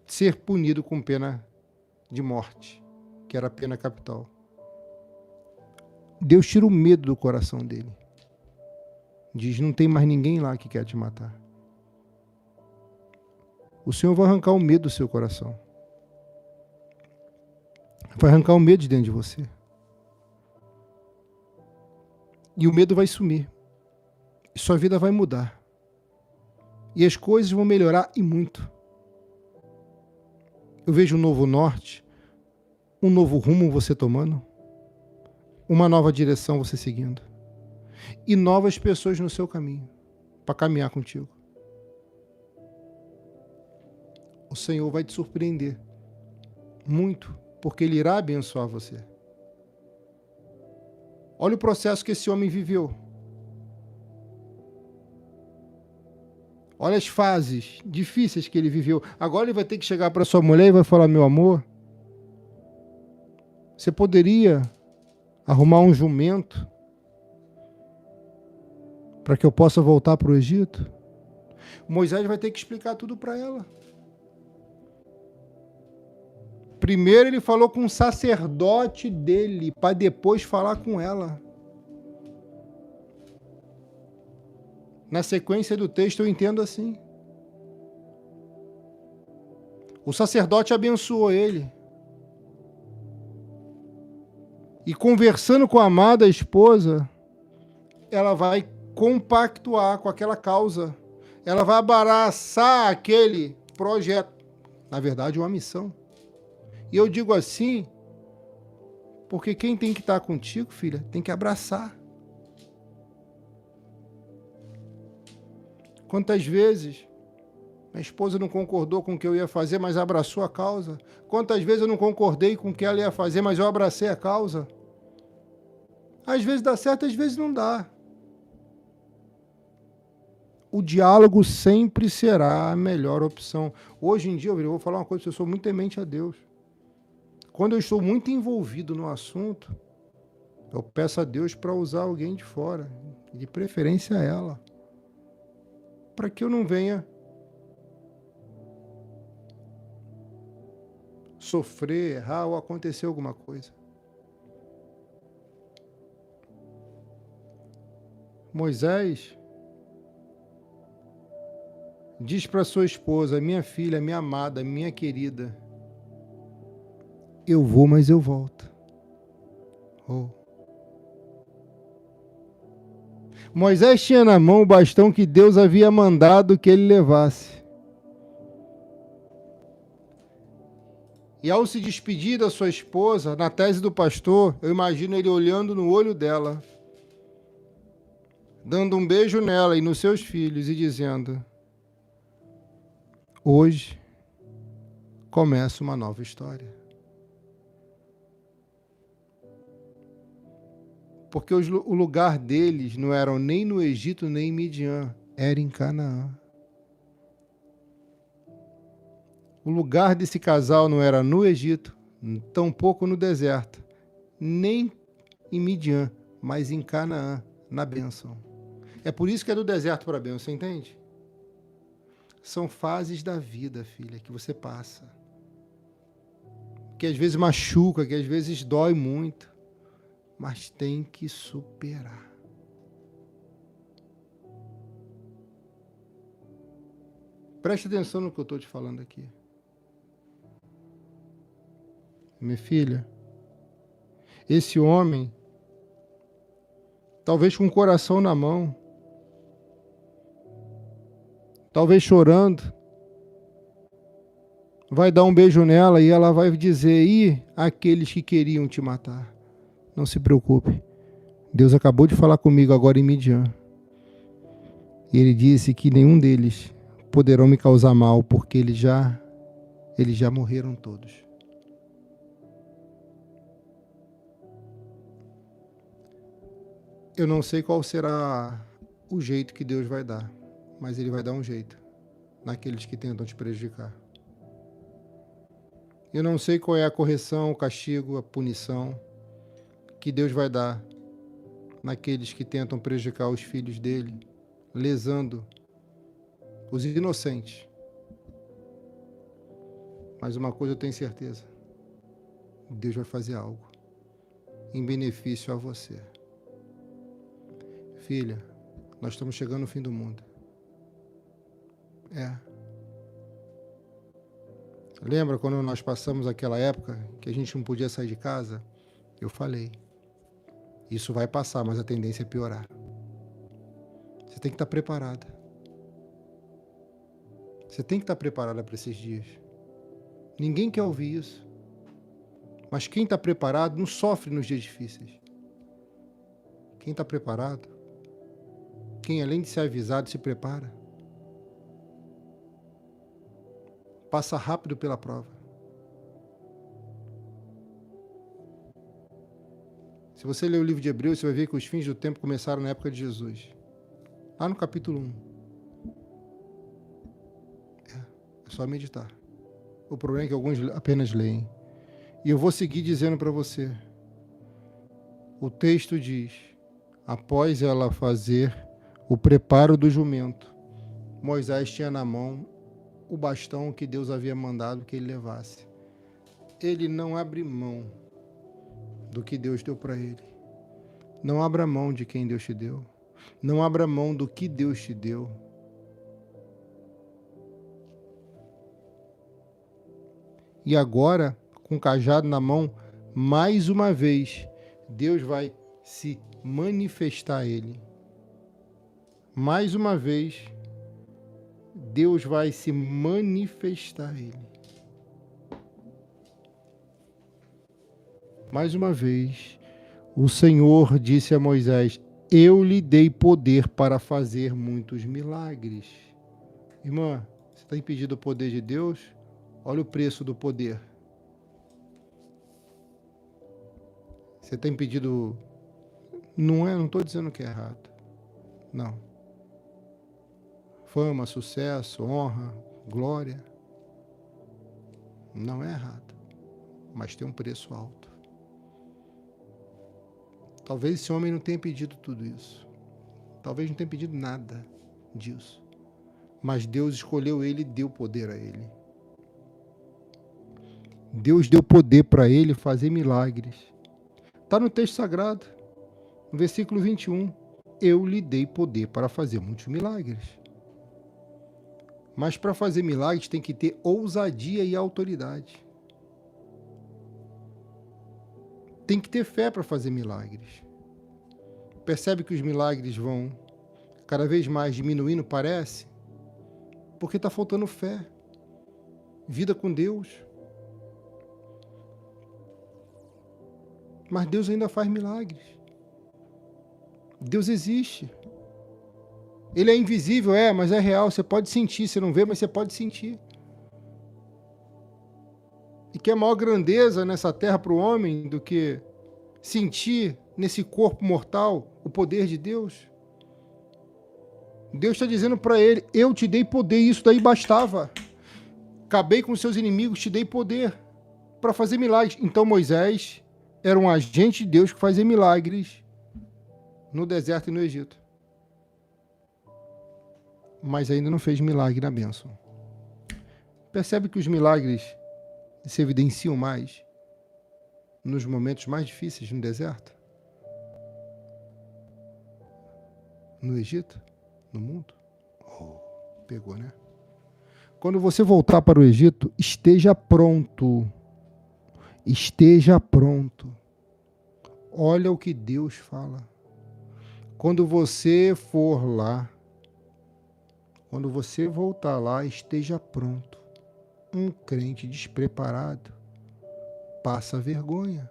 [SPEAKER 1] ser punido com pena de morte, que era a pena capital. Deus tira o medo do coração dele. Diz: não tem mais ninguém lá que quer te matar. O Senhor vai arrancar o medo do seu coração. Vai arrancar o medo de dentro de você. E o medo vai sumir. E sua vida vai mudar. E as coisas vão melhorar e muito. Eu vejo um novo norte, um novo rumo você tomando, uma nova direção você seguindo. E novas pessoas no seu caminho. para caminhar contigo. O Senhor vai te surpreender muito, porque Ele irá abençoar você. Olha o processo que esse homem viveu. Olha as fases difíceis que ele viveu. Agora ele vai ter que chegar para sua mulher e vai falar: meu amor, você poderia arrumar um jumento para que eu possa voltar para o Egito? Moisés vai ter que explicar tudo para ela. Primeiro ele falou com o sacerdote dele, para depois falar com ela. Na sequência do texto eu entendo assim. O sacerdote abençoou ele. E conversando com a amada esposa, ela vai compactuar com aquela causa. Ela vai abraçar aquele projeto. Na verdade, uma missão. E eu digo assim, porque quem tem que estar contigo, filha, tem que abraçar. Quantas vezes minha esposa não concordou com o que eu ia fazer, mas abraçou a causa? Quantas vezes eu não concordei com o que ela ia fazer, mas eu abracei a causa? Às vezes dá certo, às vezes não dá. O diálogo sempre será a melhor opção. Hoje em dia, eu vou falar uma coisa, eu sou muito temente a Deus. Quando eu estou muito envolvido no assunto, eu peço a Deus para usar alguém de fora, de preferência ela, para que eu não venha sofrer, errar ou acontecer alguma coisa. Moisés diz para sua esposa: minha filha, minha amada, minha querida, eu vou, mas eu volto. Oh. Moisés tinha na mão o bastão que Deus havia mandado que ele levasse. E ao se despedir da sua esposa, na tese do pastor, eu imagino ele olhando no olho dela, dando um beijo nela e nos seus filhos e dizendo: hoje começa uma nova história. Porque o lugar deles não era nem no Egito nem em Midian, era em Canaã. O lugar desse casal não era no Egito, tampouco no deserto, nem em Midian, mas em Canaã, na bênção. É por isso que é do deserto para a bênção, você entende? São fases da vida, filha, que você passa. Que às vezes machuca, que às vezes dói muito, mas tem que superar. Preste atenção no que eu estou te falando aqui. Minha filha, esse homem, talvez com o coração na mão, talvez chorando, vai dar um beijo nela e ela vai dizer: e aqueles que queriam te matar? Não se preocupe, Deus acabou de falar comigo agora em Midian. E ele disse que nenhum deles poderão me causar mal, porque eles já morreram todos. Eu não sei qual será o jeito que Deus vai dar, mas Ele vai dar um jeito naqueles que tentam te prejudicar. Eu não sei qual é a correção, o castigo, a punição que Deus vai dar naqueles que tentam prejudicar os filhos dele, lesando os inocentes. Mas uma coisa eu tenho certeza: Deus vai fazer algo em benefício a você. Filha, nós estamos chegando no fim do mundo. Lembra quando nós passamos aquela época que a gente não podia sair de casa? Eu falei, isso vai passar, mas a tendência é piorar. Você tem que estar preparada. Você tem que estar preparada para esses dias. Ninguém quer ouvir isso. Mas quem está preparado não sofre nos dias difíceis. Quem está preparado Quem além de ser avisado se prepara, passa rápido pela prova. Se você ler o livro de Hebreus, você vai ver que os fins do tempo começaram na época de Jesus. Lá no capítulo 1. É só meditar. O problema é que alguns apenas leem. E eu vou seguir dizendo para você. O texto diz: após ela fazer o preparo do jumento, Moisés tinha na mão o bastão que Deus havia mandado que ele levasse. Ele não abre mão do que Deus deu para ele. Não abra mão de quem Deus te deu. Não abra mão do que Deus te deu. E agora, com o cajado na mão, mais uma vez, Deus vai se manifestar a ele. Mais uma vez, Deus vai se manifestar a ele. Mais uma vez, o Senhor disse a Moisés: eu lhe dei poder para fazer muitos milagres. Irmã, você está impedindo o poder de Deus? Olha o preço do poder. Você está impedindo... Não estou dizendo que é errado. Não. Fama, sucesso, honra, glória. Não é errado. Mas tem um preço alto. Talvez esse homem não tenha pedido tudo isso. Talvez não tenha pedido nada disso. Mas Deus escolheu ele e deu poder a ele. Deus deu poder para ele fazer milagres. Está no texto sagrado, no versículo 21. Eu lhe dei poder para fazer muitos milagres. Mas para fazer milagres tem que ter ousadia e autoridade. Tem que ter fé para fazer milagres. Percebe que os milagres vão cada vez mais diminuindo, parece? Porque está faltando fé. Vida com Deus. Mas Deus ainda faz milagres. Deus existe. Ele é invisível, mas é real. Você pode sentir, você não vê, mas você pode sentir. E que é maior grandeza nessa terra para o homem do que sentir nesse corpo mortal o poder de Deus? Deus está dizendo para ele: eu te dei poder, e isso daí bastava. Acabei com os seus inimigos, te dei poder para fazer milagres. Então Moisés era um agente de Deus que fazia milagres no deserto e no Egito. Mas ainda não fez milagre na bênção. Percebe que os milagres se evidenciam mais nos momentos mais difíceis no deserto? No Egito? No mundo? Pegou, né? Quando você voltar para o Egito, esteja pronto. Esteja pronto. Olha o que Deus fala. Quando você for lá, quando você voltar lá, esteja pronto. Um crente despreparado passa vergonha.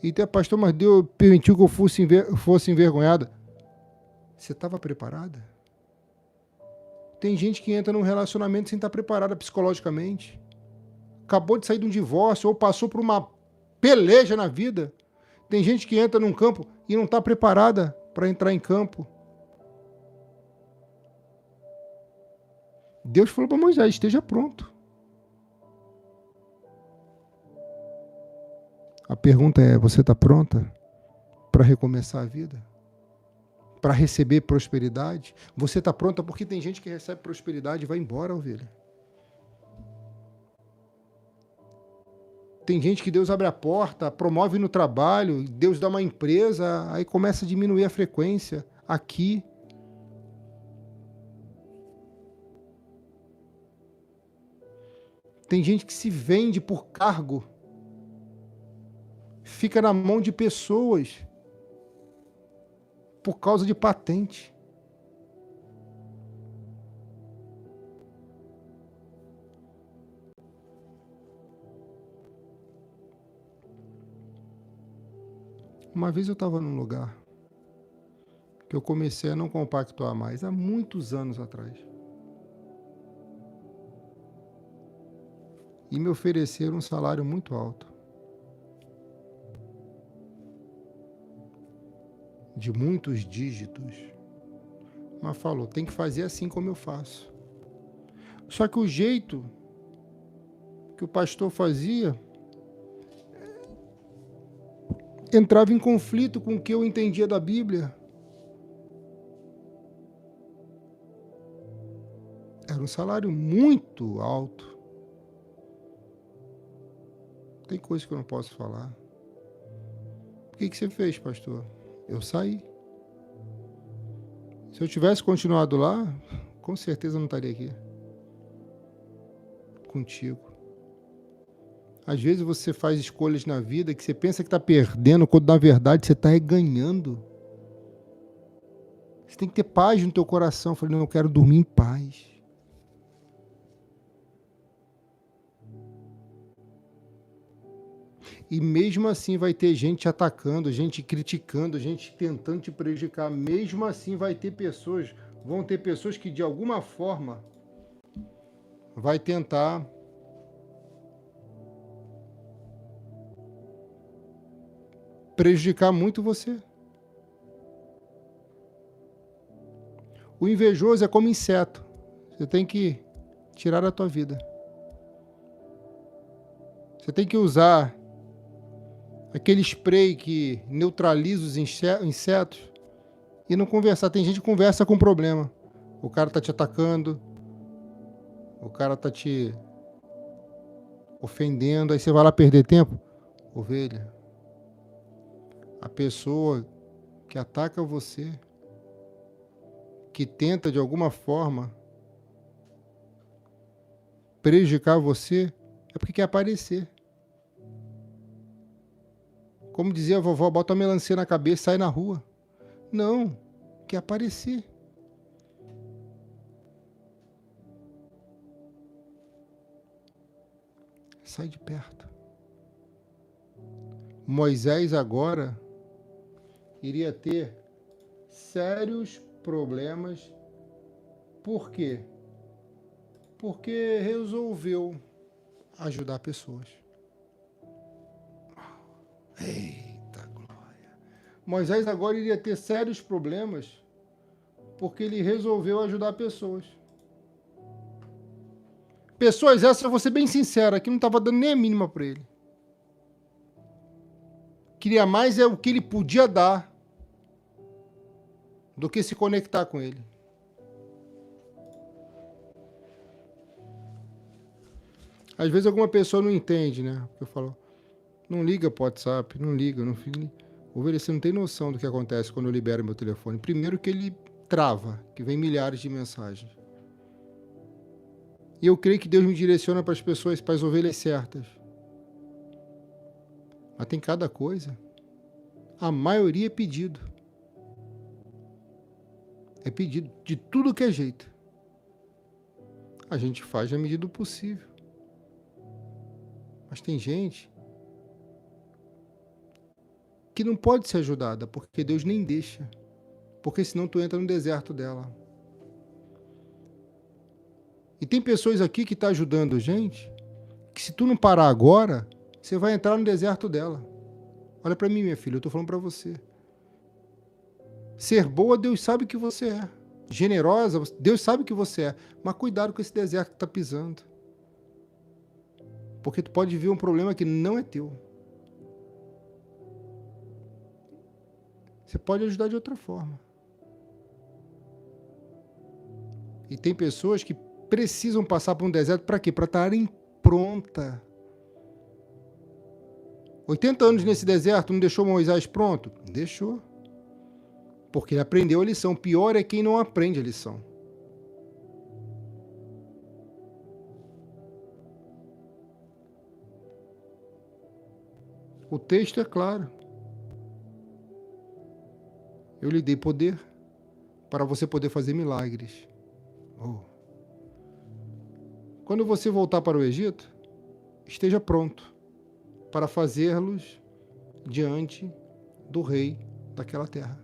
[SPEAKER 1] Então, pastor, mas Deus permitiu que eu fosse envergonhada. Você estava preparada? Tem gente que entra num relacionamento sem estar preparada psicologicamente. Acabou de sair de um divórcio ou passou por uma peleja na vida. Tem gente que entra num campo e não está preparada para entrar em campo. Deus falou para Moisés: esteja pronto. A pergunta é: você está pronta para recomeçar a vida? Para receber prosperidade? Você está pronta? Porque tem gente que recebe prosperidade e vai embora, ovelha. Tem gente que Deus abre a porta, promove no trabalho, Deus dá uma empresa, aí começa a diminuir a frequência aqui. Tem gente que se vende por cargo, fica na mão de pessoas por causa de patente. Uma vez eu estava num lugar que eu comecei a não compactuar mais, há muitos anos atrás. E me ofereceram um salário muito alto. De muitos dígitos. Mas falou, tem que fazer assim como eu faço. Só que o jeito que o pastor fazia entrava em conflito com o que eu entendia da Bíblia. Era um salário muito alto. Tem coisa que eu não posso falar. O que você fez, pastor? Eu saí. Se eu tivesse continuado lá, com certeza eu não estaria aqui contigo. Às vezes você faz escolhas na vida que você pensa que está perdendo, quando na verdade você está ganhando. Você tem que ter paz no teu coração. Eu falei, não, eu quero dormir em paz. E mesmo assim vai ter gente atacando, gente criticando, gente tentando te prejudicar. Mesmo assim vão ter pessoas que de alguma forma vai tentar prejudicar muito você. O invejoso é como inseto. Você tem que tirar da tua vida. Você tem que usar aquele spray que neutraliza os insetos e não conversar. Tem gente que conversa com problema. O cara tá te atacando, o cara tá te ofendendo, aí você vai lá perder tempo. Ovelha, a pessoa que ataca você, que tenta de alguma forma prejudicar você, é porque quer aparecer. Como dizia a vovó, bota a melancia na cabeça e sai na rua. Não, quer aparecer. Sai de perto. Moisés agora iria ter sérios problemas. Por quê? Porque resolveu ajudar pessoas. Eita glória! Moisés agora iria ter sérios problemas porque ele resolveu ajudar pessoas. Pessoas essas, eu vou ser bem sincero, que não estava dando nem a mínima para ele. Queria mais o que ele podia dar do que se conectar com ele. Às vezes alguma pessoa não entende, né? Eu falo, não liga pro WhatsApp, não liga, não fica. Você não tem noção do que acontece quando eu libero meu telefone. Primeiro que ele trava, que vem milhares de mensagens. E eu creio que Deus me direciona para as pessoas, para as ovelhas certas. Mas tem cada coisa. A maioria é pedido. É pedido de tudo que é jeito. A gente faz na medida do possível. Mas tem gente que não pode ser ajudada, porque Deus nem deixa. Porque senão tu entra no deserto dela. E tem pessoas aqui que estão ajudando gente, que se tu não parar agora, você vai entrar no deserto dela. Olha para mim, minha filha, eu estou falando para você. Ser boa, Deus sabe que você é. Generosa, Deus sabe que você é. Mas cuidado com esse deserto que está pisando. Porque tu pode ver um problema que não é teu. Você pode ajudar de outra forma. E tem pessoas que precisam passar por um deserto para quê? Para estarem pronta. 80 anos nesse deserto não deixou Moisés pronto? Deixou. Porque ele aprendeu a lição. Pior é quem não aprende a lição. O texto é claro. Eu lhe dei poder para você poder fazer milagres. Oh. Quando você voltar para o Egito, esteja pronto para fazê-los diante do rei daquela terra.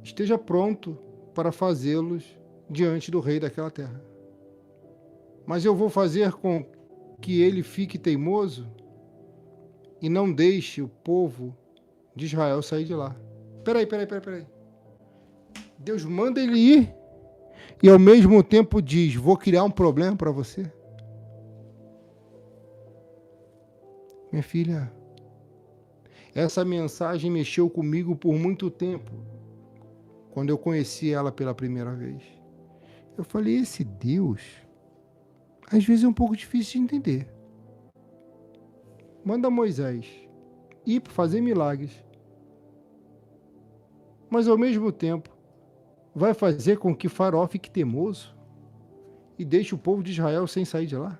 [SPEAKER 1] esteja pronto para fazê-los diante do rei daquela terra. Mas eu vou fazer com que ele fique teimoso e não deixe o povo de Israel sair de lá. Peraí. Deus manda ele ir e ao mesmo tempo diz, vou criar um problema para você. Minha filha, essa mensagem mexeu comigo por muito tempo, quando eu conheci ela pela primeira vez. Eu falei, esse Deus, às vezes é um pouco difícil de entender. Manda Moisés ir para fazer milagres, mas ao mesmo tempo vai fazer com que Faraó fique teimoso e deixe o povo de Israel sem sair de lá.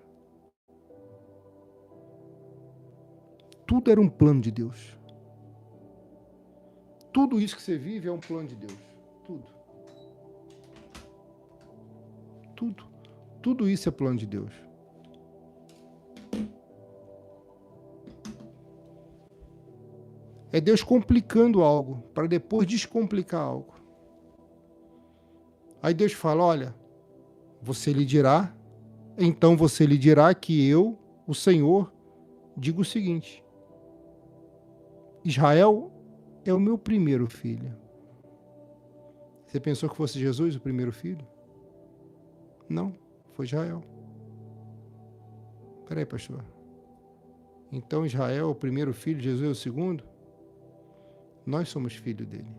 [SPEAKER 1] Tudo era um plano de Deus. Tudo isso que você vive é um plano de Deus. Tudo isso é plano de Deus. É Deus complicando algo para depois descomplicar algo. Aí Deus fala, olha, então você lhe dirá que eu, o Senhor, digo o seguinte, Israel é o meu primeiro filho. Você pensou que fosse Jesus o primeiro filho? Não, foi Israel. Peraí, pastor. Então Israel é o primeiro filho, Jesus é o segundo? Nós somos filhos dele.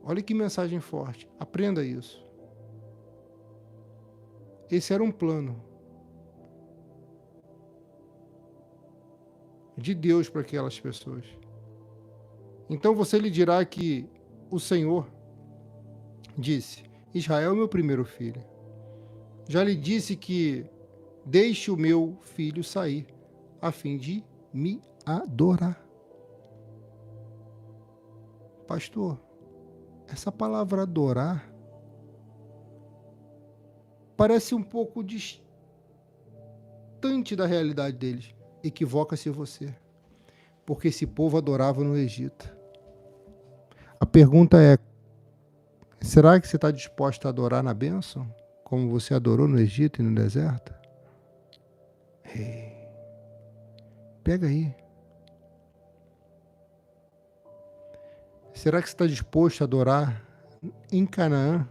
[SPEAKER 1] Olha que mensagem forte. Aprenda isso. Esse era um plano de Deus para aquelas pessoas. Então você lhe dirá que o Senhor disse, Israel é meu primeiro filho. Já lhe disse que deixe o meu filho sair, a fim de me adorar. Pastor, essa palavra adorar parece um pouco distante da realidade deles. Equivoca-se você, porque esse povo adorava no Egito. A pergunta é, será que você está disposto a adorar na bênção, como você adorou no Egito e no deserto? Pega aí. Será que você está disposto a adorar em Canaã,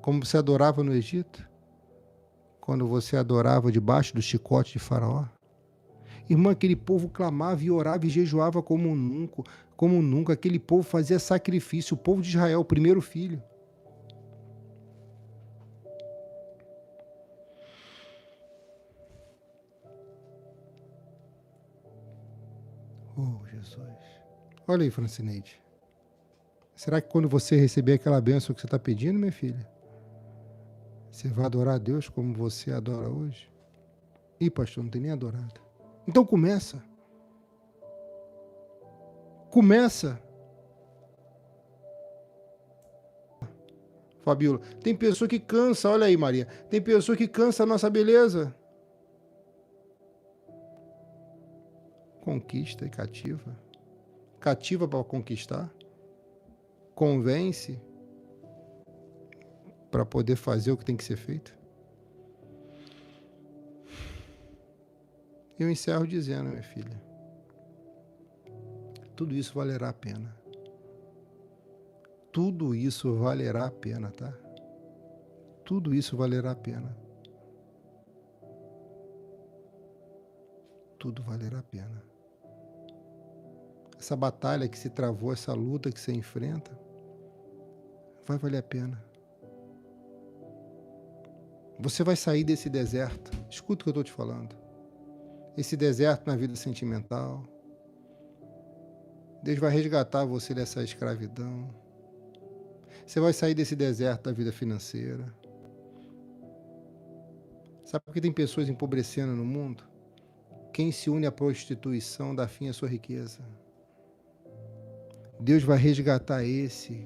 [SPEAKER 1] como você adorava no Egito? Quando você adorava debaixo do chicote de Faraó? Irmã, aquele povo clamava e orava e jejuava como nunca. Aquele povo fazia sacrifício. O povo de Israel, o primeiro filho. Oh, Jesus. Olha aí, Francineide. Será que quando você receber aquela bênção que você está pedindo, minha filha, você vai adorar a Deus como você adora hoje? Ih, pastor, não tem nem adorado. Então começa. Fabíola, tem pessoa que cansa, olha aí, Maria, tem pessoa que cansa a nossa beleza. Conquista e cativa. Cativa para conquistar. Convence para poder fazer o que tem que ser feito. Eu encerro dizendo, minha filha, tudo isso valerá a pena. Tudo isso valerá a pena, tá? Tudo isso valerá a pena. Tudo valerá a pena. Essa batalha que se travou, essa luta que você enfrenta, vai valer a pena. Você vai sair desse deserto. Escuta o que eu estou te falando. Esse deserto na vida sentimental. Deus vai resgatar você dessa escravidão. Você vai sair desse deserto da vida financeira. Sabe por que tem pessoas empobrecendo no mundo? Quem se une à prostituição dá fim à sua riqueza. Deus vai resgatar esse.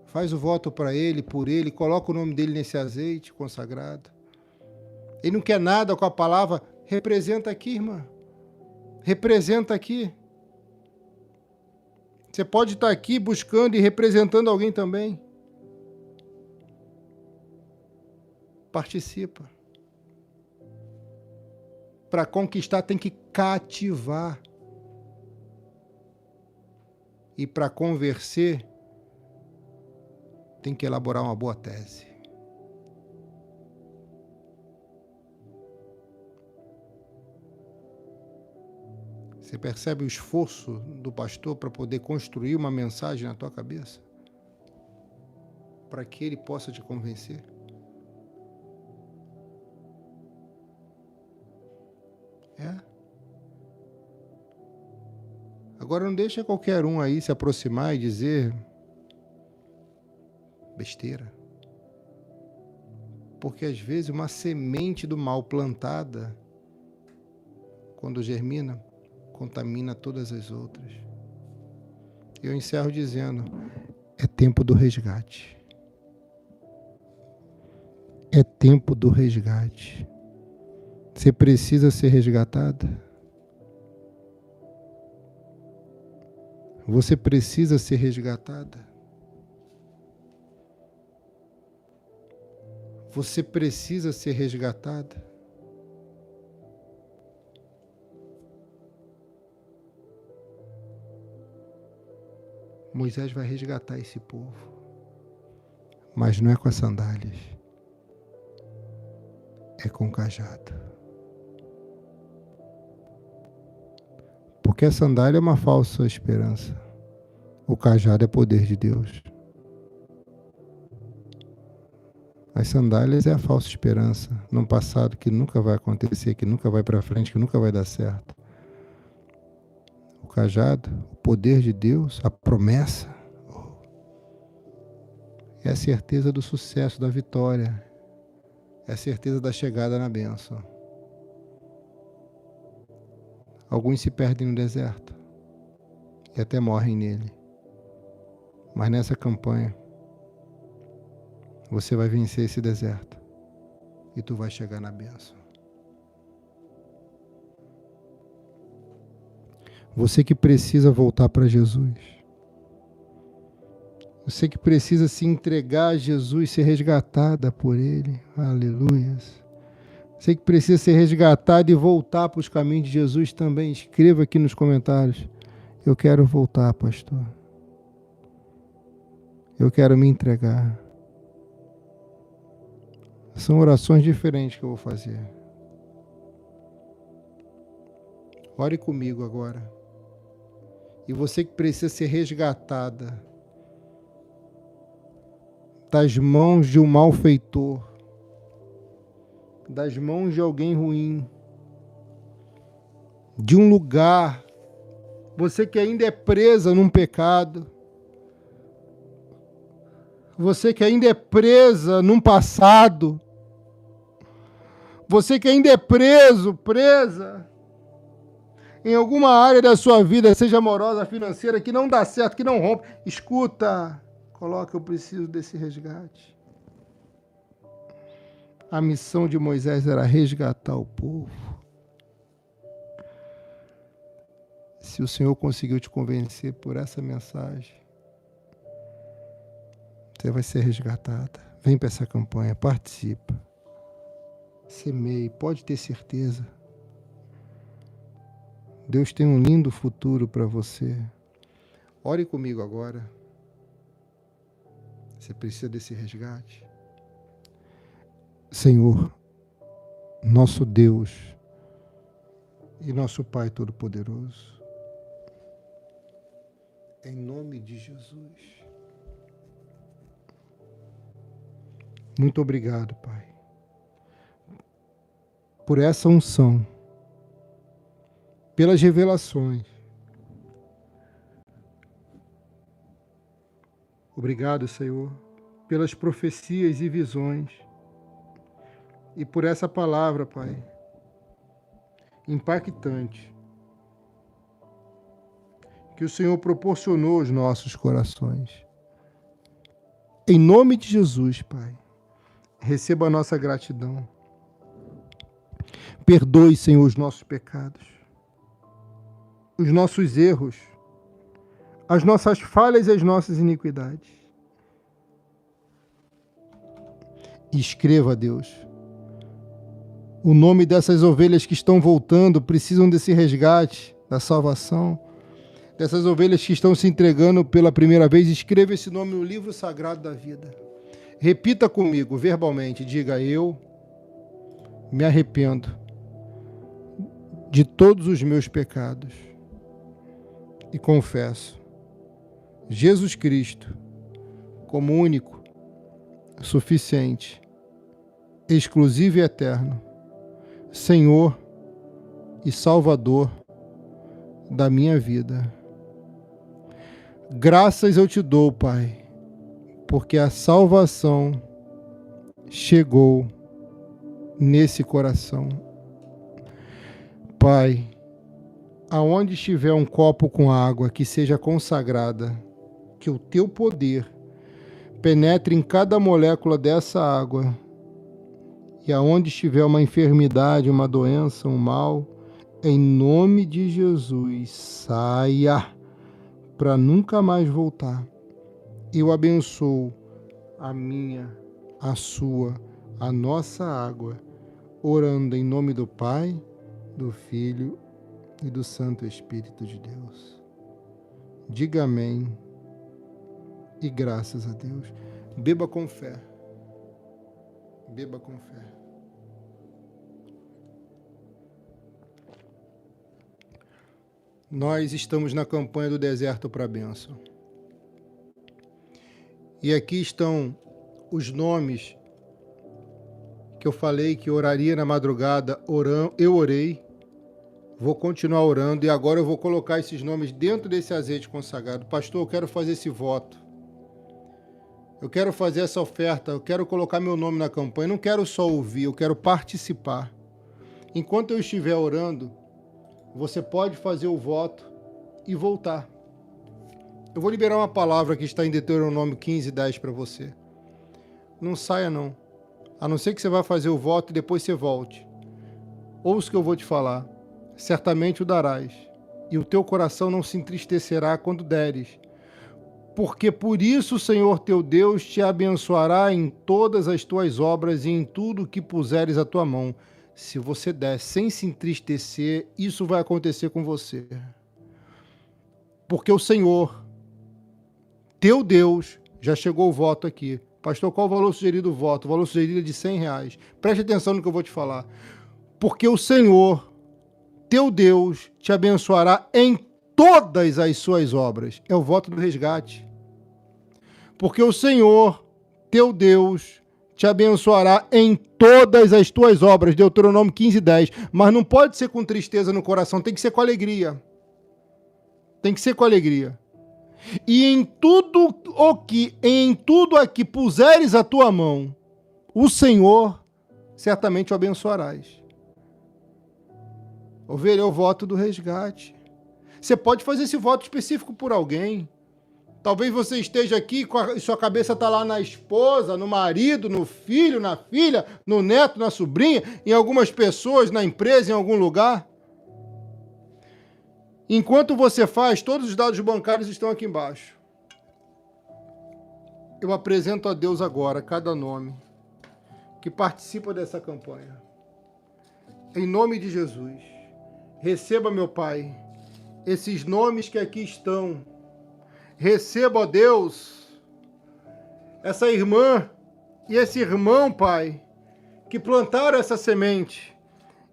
[SPEAKER 1] Faz o voto para ele, por ele, coloca o nome dele nesse azeite consagrado. Ele não quer nada com a palavra, representa aqui, irmã. Representa aqui. Você pode estar aqui buscando e representando alguém também. Participa. Para conquistar tem que cativar. E para convencer tem que elaborar uma boa tese. Você percebe o esforço do pastor para poder construir uma mensagem na tua cabeça? Para que ele possa te convencer? Agora não deixa qualquer um aí se aproximar e dizer besteira. Porque às vezes uma semente do mal plantada, quando germina, contamina todas as outras. Eu encerro dizendo, é tempo do resgate. É tempo do resgate. Você precisa ser resgatada? Você precisa ser resgatada? Você precisa ser resgatada? Moisés vai resgatar esse povo, mas não é com as sandálias, é com o cajado. Porque a sandália é uma falsa esperança. O cajado é poder de Deus. As sandálias é a falsa esperança num passado que nunca vai acontecer, que nunca vai para frente, que nunca vai dar certo. O cajado, o poder de Deus, a promessa, é a certeza do sucesso, da vitória. É a certeza da chegada na bênção. Alguns se perdem no deserto e até morrem nele. Mas nessa campanha, você vai vencer esse deserto e tu vai chegar na bênção. Você que precisa voltar para Jesus. Você que precisa se entregar a Jesus, ser resgatada por Ele. Aleluias. Você que precisa ser resgatado e voltar para os caminhos de Jesus também, escreva aqui nos comentários. Eu quero voltar, pastor. Eu quero me entregar. São orações diferentes que eu vou fazer. Ore comigo agora. E você que precisa ser resgatada das mãos de um malfeitor, das mãos de alguém ruim, de um lugar, você que ainda é presa num pecado, você que ainda é presa num passado, você que ainda é presa em alguma área da sua vida, seja amorosa, financeira, que não dá certo, que não rompe, escuta, coloca, eu preciso desse resgate. A missão de Moisés era resgatar o povo. Se o Senhor conseguiu te convencer por essa mensagem, você vai ser resgatada. Vem para essa campanha, participa. Semeie, pode ter certeza. Deus tem um lindo futuro para você. Ore comigo agora. Você precisa desse resgate. Senhor, nosso Deus e nosso Pai Todo-Poderoso, em nome de Jesus, muito obrigado, Pai, por essa unção, pelas revelações. Obrigado, Senhor, pelas profecias e visões. E por essa palavra, Pai, impactante, que o Senhor proporcionou aos nossos corações. Em nome de Jesus, Pai, receba a nossa gratidão. Perdoe, Senhor, os nossos pecados, os nossos erros, as nossas falhas e as nossas iniquidades. E escreva, Deus, o nome dessas ovelhas que estão voltando, precisam desse resgate, da salvação, dessas ovelhas que estão se entregando pela primeira vez. Escreva esse nome no livro sagrado da vida. Repita comigo, verbalmente, diga: eu me arrependo de todos os meus pecados e confesso Jesus Cristo como único, suficiente, exclusivo e eterno, Senhor e Salvador da minha vida. Graças eu te dou, Pai, porque a salvação chegou nesse coração. Pai, aonde estiver um copo com água que seja consagrada, que o teu poder penetre em cada molécula dessa água, e aonde estiver uma enfermidade, uma doença, um mal, em nome de Jesus, saia para nunca mais voltar. Eu abençoo a minha, a sua, a nossa água, orando em nome do Pai, do Filho e do Santo Espírito de Deus. Diga amém e graças a Deus. Beba com fé. Beba com fé. Nós estamos na campanha do deserto para a bênção. E aqui estão os nomes que eu falei que oraria na madrugada. Eu orei, vou continuar orando, e agora eu vou colocar esses nomes dentro desse azeite consagrado. Pastor, eu quero fazer esse voto. Eu quero fazer essa oferta, eu quero colocar meu nome na campanha. Eu não quero só ouvir, eu quero participar. Enquanto eu estiver orando, você pode fazer o voto e voltar. Eu vou liberar uma palavra que está em Deuteronômio 15:10 para você. Não saia não. A não ser que você vá fazer o voto e depois você volte. Ouça o que eu vou te falar. Certamente o darás, e o teu coração não se entristecerá quando deres. Porque por isso o Senhor teu Deus te abençoará em todas as tuas obras e em tudo que puseres a tua mão. Se você der sem se entristecer, isso vai acontecer com você. Porque o Senhor, teu Deus, já chegou o voto aqui. Pastor, qual o valor sugerido do voto? O valor sugerido é de R$100. Preste atenção no que eu vou te falar. Porque o Senhor, teu Deus, te abençoará em todas as suas obras. É o voto do resgate. Porque o Senhor, teu Deus, te abençoará em todas as tuas obras. Deuteronômio 15:10. Mas não pode ser com tristeza no coração, tem que ser com alegria. Tem que ser com alegria. E em tudo a que puseres a tua mão, o Senhor certamente o abençoarás. Ovelha, é o voto do resgate. Você pode fazer esse voto específico por alguém. Talvez você esteja aqui e sua cabeça está lá na esposa, no marido, no filho, na filha, no neto, na sobrinha, em algumas pessoas, na empresa, em algum lugar. Enquanto você faz, todos os dados bancários estão aqui embaixo. Eu apresento a Deus agora cada nome que participa dessa campanha. Em nome de Jesus, receba, meu Pai, esses nomes que aqui estão. Receba, ó Deus, essa irmã e esse irmão, Pai, que plantaram essa semente,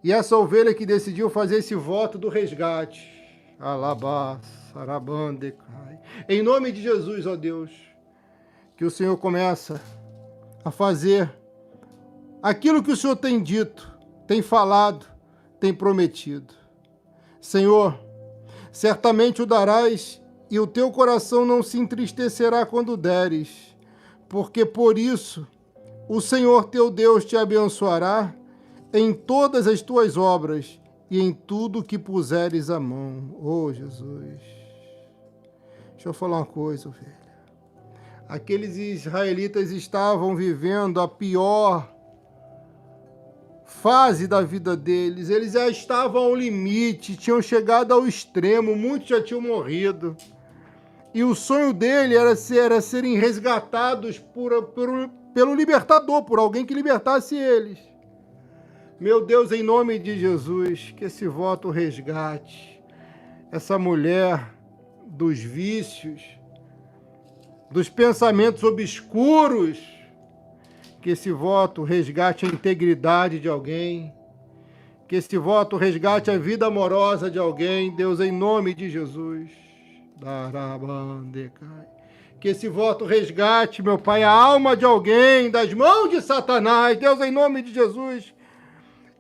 [SPEAKER 1] e essa ovelha que decidiu fazer esse voto do resgate. Alabá, sarabandecai. Em nome de Jesus, ó Deus, que o Senhor começa a fazer aquilo que o Senhor tem dito, tem falado, tem prometido. Senhor, certamente o darás, e o teu coração não se entristecerá quando deres, porque por isso o Senhor teu Deus te abençoará em todas as tuas obras e em tudo que puseres a mão. Oh, Jesus! Deixa eu falar uma coisa, ovelha. Aqueles israelitas estavam vivendo a pior fase da vida deles. Eles já estavam ao limite, tinham chegado ao extremo, muitos já tinham morrido. E o sonho dele era serem resgatados pelo libertador, por alguém que libertasse eles. Meu Deus, em nome de Jesus, que esse voto resgate essa mulher dos vícios, dos pensamentos obscuros, que esse voto resgate a integridade de alguém, que esse voto resgate a vida amorosa de alguém, Deus, em nome de Jesus. Que esse voto resgate, meu Pai, a alma de alguém das mãos de Satanás, Deus, em nome de Jesus.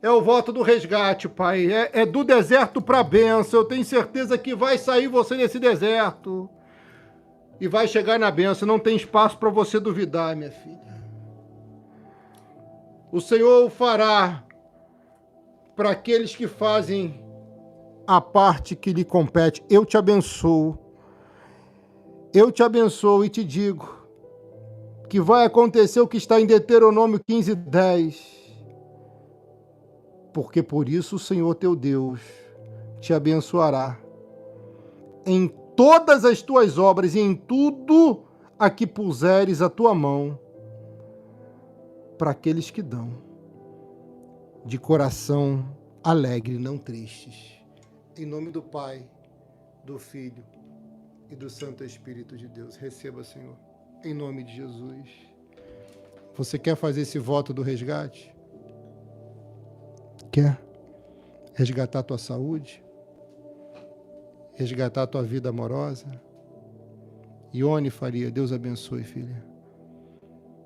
[SPEAKER 1] É o voto do resgate, Pai, é do deserto para a bênção. Eu tenho certeza que vai sair você desse deserto e vai chegar na bênção. Não tem espaço para você duvidar, minha filha. O Senhor o fará para aqueles que fazem a parte que lhe compete. Eu te abençoo. Eu te abençoo e te digo que vai acontecer o que está em Deuteronômio 15:10. Porque por isso o Senhor teu Deus te abençoará em todas as tuas obras e em tudo a que puseres a tua mão, para aqueles que dão de coração alegre, não tristes. Em nome do Pai, do Filho e do Santo Espírito de Deus. Receba, Senhor, em nome de Jesus. Você quer fazer esse voto do resgate? Quer resgatar a tua saúde? Resgatar a tua vida amorosa? Ione Faria, Deus abençoe, filha.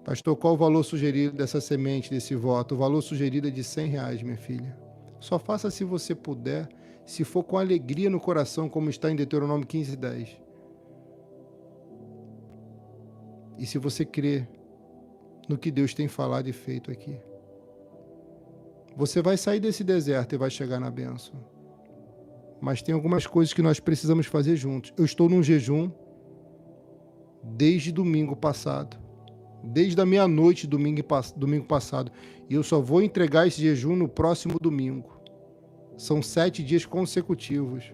[SPEAKER 1] Pastor, qual o valor sugerido dessa semente, desse voto? O valor sugerido é de R$100, minha filha. Só faça se você puder, se for com alegria no coração, como está em Deuteronômio 15:10. E se você crê no que Deus tem falado e feito aqui, você vai sair desse deserto e vai chegar na bênção. Mas tem algumas coisas que nós precisamos fazer juntos. Eu estou num jejum desde domingo passado. Desde a meia-noite domingo passado. E eu só vou entregar esse jejum no próximo domingo. São 7 dias consecutivos.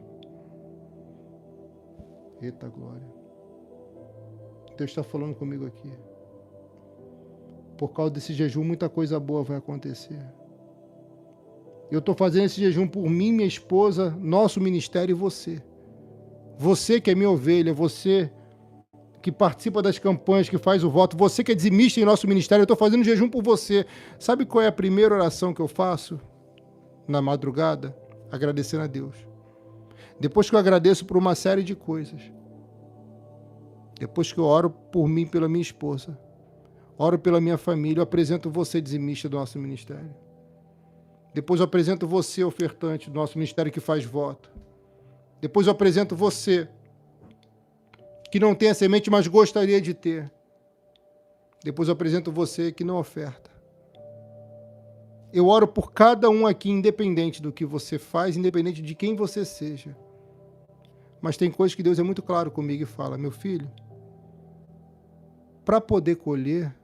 [SPEAKER 1] Eita glória. Deus está falando comigo aqui. Por causa desse jejum, muita coisa boa vai acontecer. Eu estou fazendo esse jejum por mim, minha esposa, nosso ministério e você. Você que é minha ovelha, você que participa das campanhas, que faz o voto, você que é dizimista em nosso ministério, eu estou fazendo jejum por você. Sabe qual é a primeira oração que eu faço na madrugada? Agradecendo a Deus. Depois que eu agradeço por uma série de coisas. Depois que eu oro por mim, pela minha esposa, oro pela minha família, eu apresento você, dizimista do nosso ministério. Depois eu apresento você, ofertante do nosso ministério que faz voto. Depois eu apresento você, que não tem a semente, mas gostaria de ter. Depois eu apresento você que não oferta. Eu oro por cada um aqui, independente do que você faz, independente de quem você seja. Mas tem coisas que Deus é muito claro comigo e fala: meu filho, para poder colher,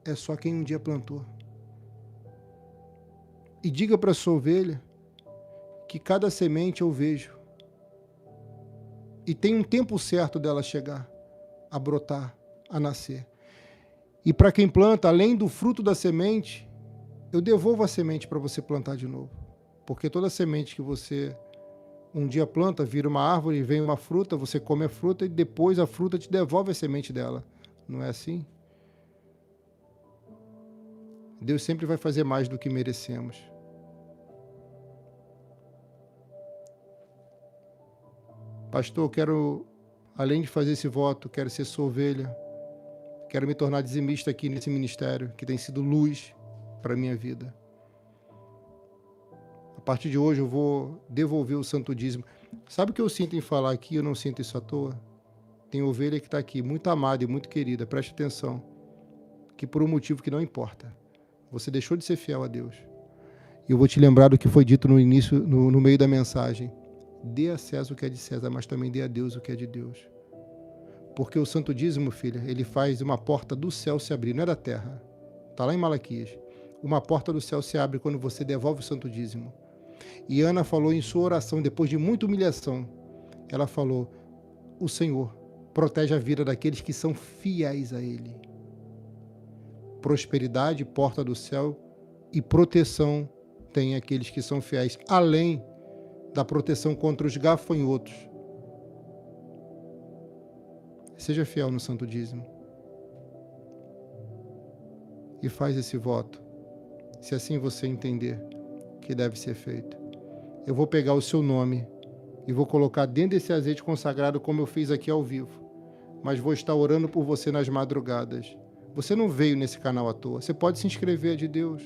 [SPEAKER 1] é só quem um dia plantou. E diga para a sua ovelha que cada semente eu vejo. E tem um tempo certo dela chegar, a brotar, a nascer. E para quem planta, além do fruto da semente, eu devolvo a semente para você plantar de novo. Porque toda semente que você um dia planta, vira uma árvore, vem uma fruta, você come a fruta e depois a fruta te devolve a semente dela. Não é assim? Deus sempre vai fazer mais do que merecemos. Pastor, eu quero, além de fazer esse voto, quero ser sua ovelha. Quero me tornar dizimista aqui nesse ministério, que tem sido luz para a minha vida. A partir de hoje eu vou devolver o santo dízimo. Sabe o que eu sinto em falar aqui? Eu não sinto isso à toa. Tem ovelha que está aqui, muito amada e muito querida, preste atenção, que por um motivo que não importa, você deixou de ser fiel a Deus. E eu vou te lembrar do que foi dito no início, no meio da mensagem. Dê a César o que é de César, mas também dê a Deus o que é de Deus. Porque o santo dízimo, filha, ele faz uma porta do céu se abrir, não é da terra. Está lá em Malaquias. Uma porta do céu se abre quando você devolve o santo dízimo. E Ana falou em sua oração, depois de muita humilhação, Ela falou: o Senhor protege a vida daqueles que são fiéis a Ele. Prosperidade, porta do céu e proteção tem aqueles que são fiéis, além da proteção contra os gafanhotos. Seja fiel no santo dízimo. E faz esse voto, se assim você entender que deve ser feito. Eu vou pegar o seu nome e vou colocar dentro desse azeite consagrado, como eu fiz aqui ao vivo. Mas vou estar orando por você nas madrugadas. Você não veio nesse canal à toa. Você pode se inscrever, é de Deus.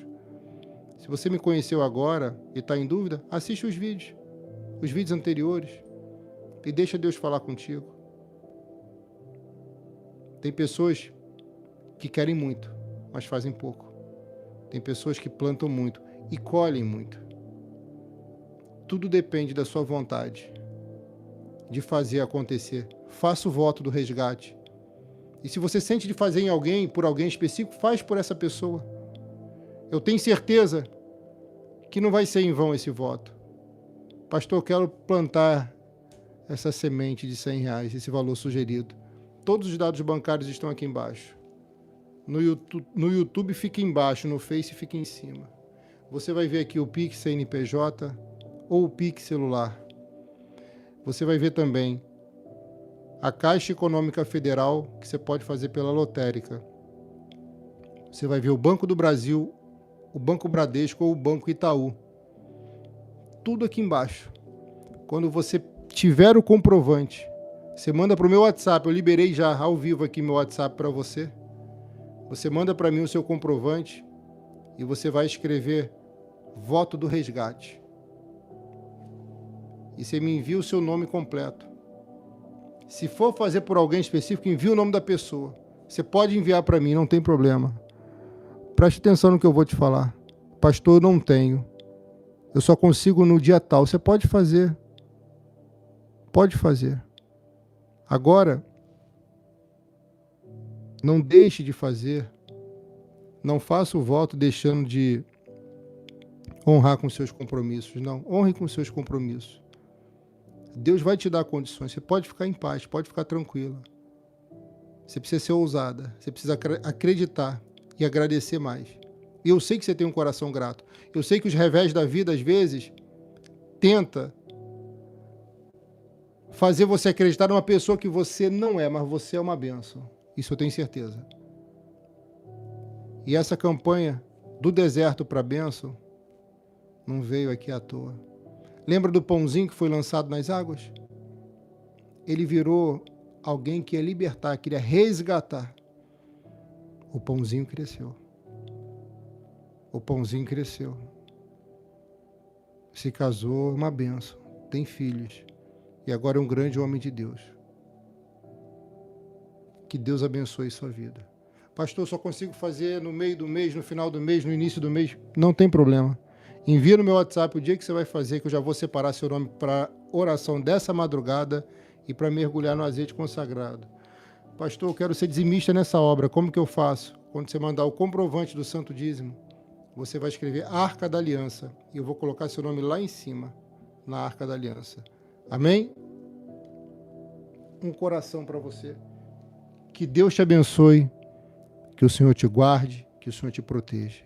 [SPEAKER 1] Se você me conheceu agora e está em dúvida, assiste os vídeos anteriores, e deixa Deus falar contigo. Tem pessoas que querem muito, mas fazem pouco. Tem pessoas que plantam muito e colhem muito. Tudo depende da sua vontade de fazer acontecer. Faça o voto do resgate. E se você sente de fazer em alguém, por alguém específico, faz por essa pessoa. Eu tenho certeza que não vai ser em vão esse voto. Pastor, eu quero plantar essa semente de R$100, esse valor sugerido. Todos os dados bancários estão aqui embaixo. No YouTube fica embaixo, no Face fica em cima. Você vai ver aqui o Pix CNPJ ou o Pix celular. Você vai ver também a Caixa Econômica Federal, que você pode fazer pela lotérica. Você vai ver o Banco do Brasil, o Banco Bradesco ou o Banco Itaú. Tudo aqui embaixo. Quando você tiver o comprovante, você manda para o meu WhatsApp. Eu liberei já ao vivo aqui meu WhatsApp para você. Você manda para mim o seu comprovante e você vai escrever voto do resgate. E você me envia o seu nome completo. Se for fazer por alguém específico, envie o nome da pessoa. Você pode enviar para mim, não tem problema. Preste atenção no que eu vou te falar. Pastor, eu não tenho. Eu só consigo no dia tal. Você pode fazer. Pode fazer. Agora, não deixe de fazer. Não faça o voto deixando de honrar com seus compromissos. Não, honre com seus compromissos. Deus vai te dar condições. Você pode ficar em paz, pode ficar tranquila. Você precisa ser ousada. Você precisa acreditar e agradecer mais. E eu sei que você tem um coração grato. Eu sei que os revés da vida, às vezes, tenta fazer você acreditar numa pessoa que você não é, mas você é uma bênção. Isso eu tenho certeza. E essa campanha do deserto para a bênção não veio aqui à toa. Lembra do pãozinho que foi lançado nas águas? Ele virou alguém que ia libertar, queria resgatar. O pãozinho cresceu. O pãozinho cresceu. Se casou, uma bênção. Tem filhos. E agora é um grande homem de Deus. Que Deus abençoe sua vida. Pastor, só consigo fazer no meio do mês, no final do mês, no início do mês. Não tem problema. Envia no meu WhatsApp o dia que você vai fazer, que eu já vou separar seu nome para oração dessa madrugada e para mergulhar no azeite consagrado. Pastor, eu quero ser dizimista nessa obra. Como que eu faço? Quando você mandar o comprovante do Santo Dízimo, você vai escrever Arca da Aliança. E eu vou colocar seu nome lá em cima, na Arca da Aliança. Amém? Um coração para você. Que Deus te abençoe, que o Senhor te guarde, que o Senhor te proteja.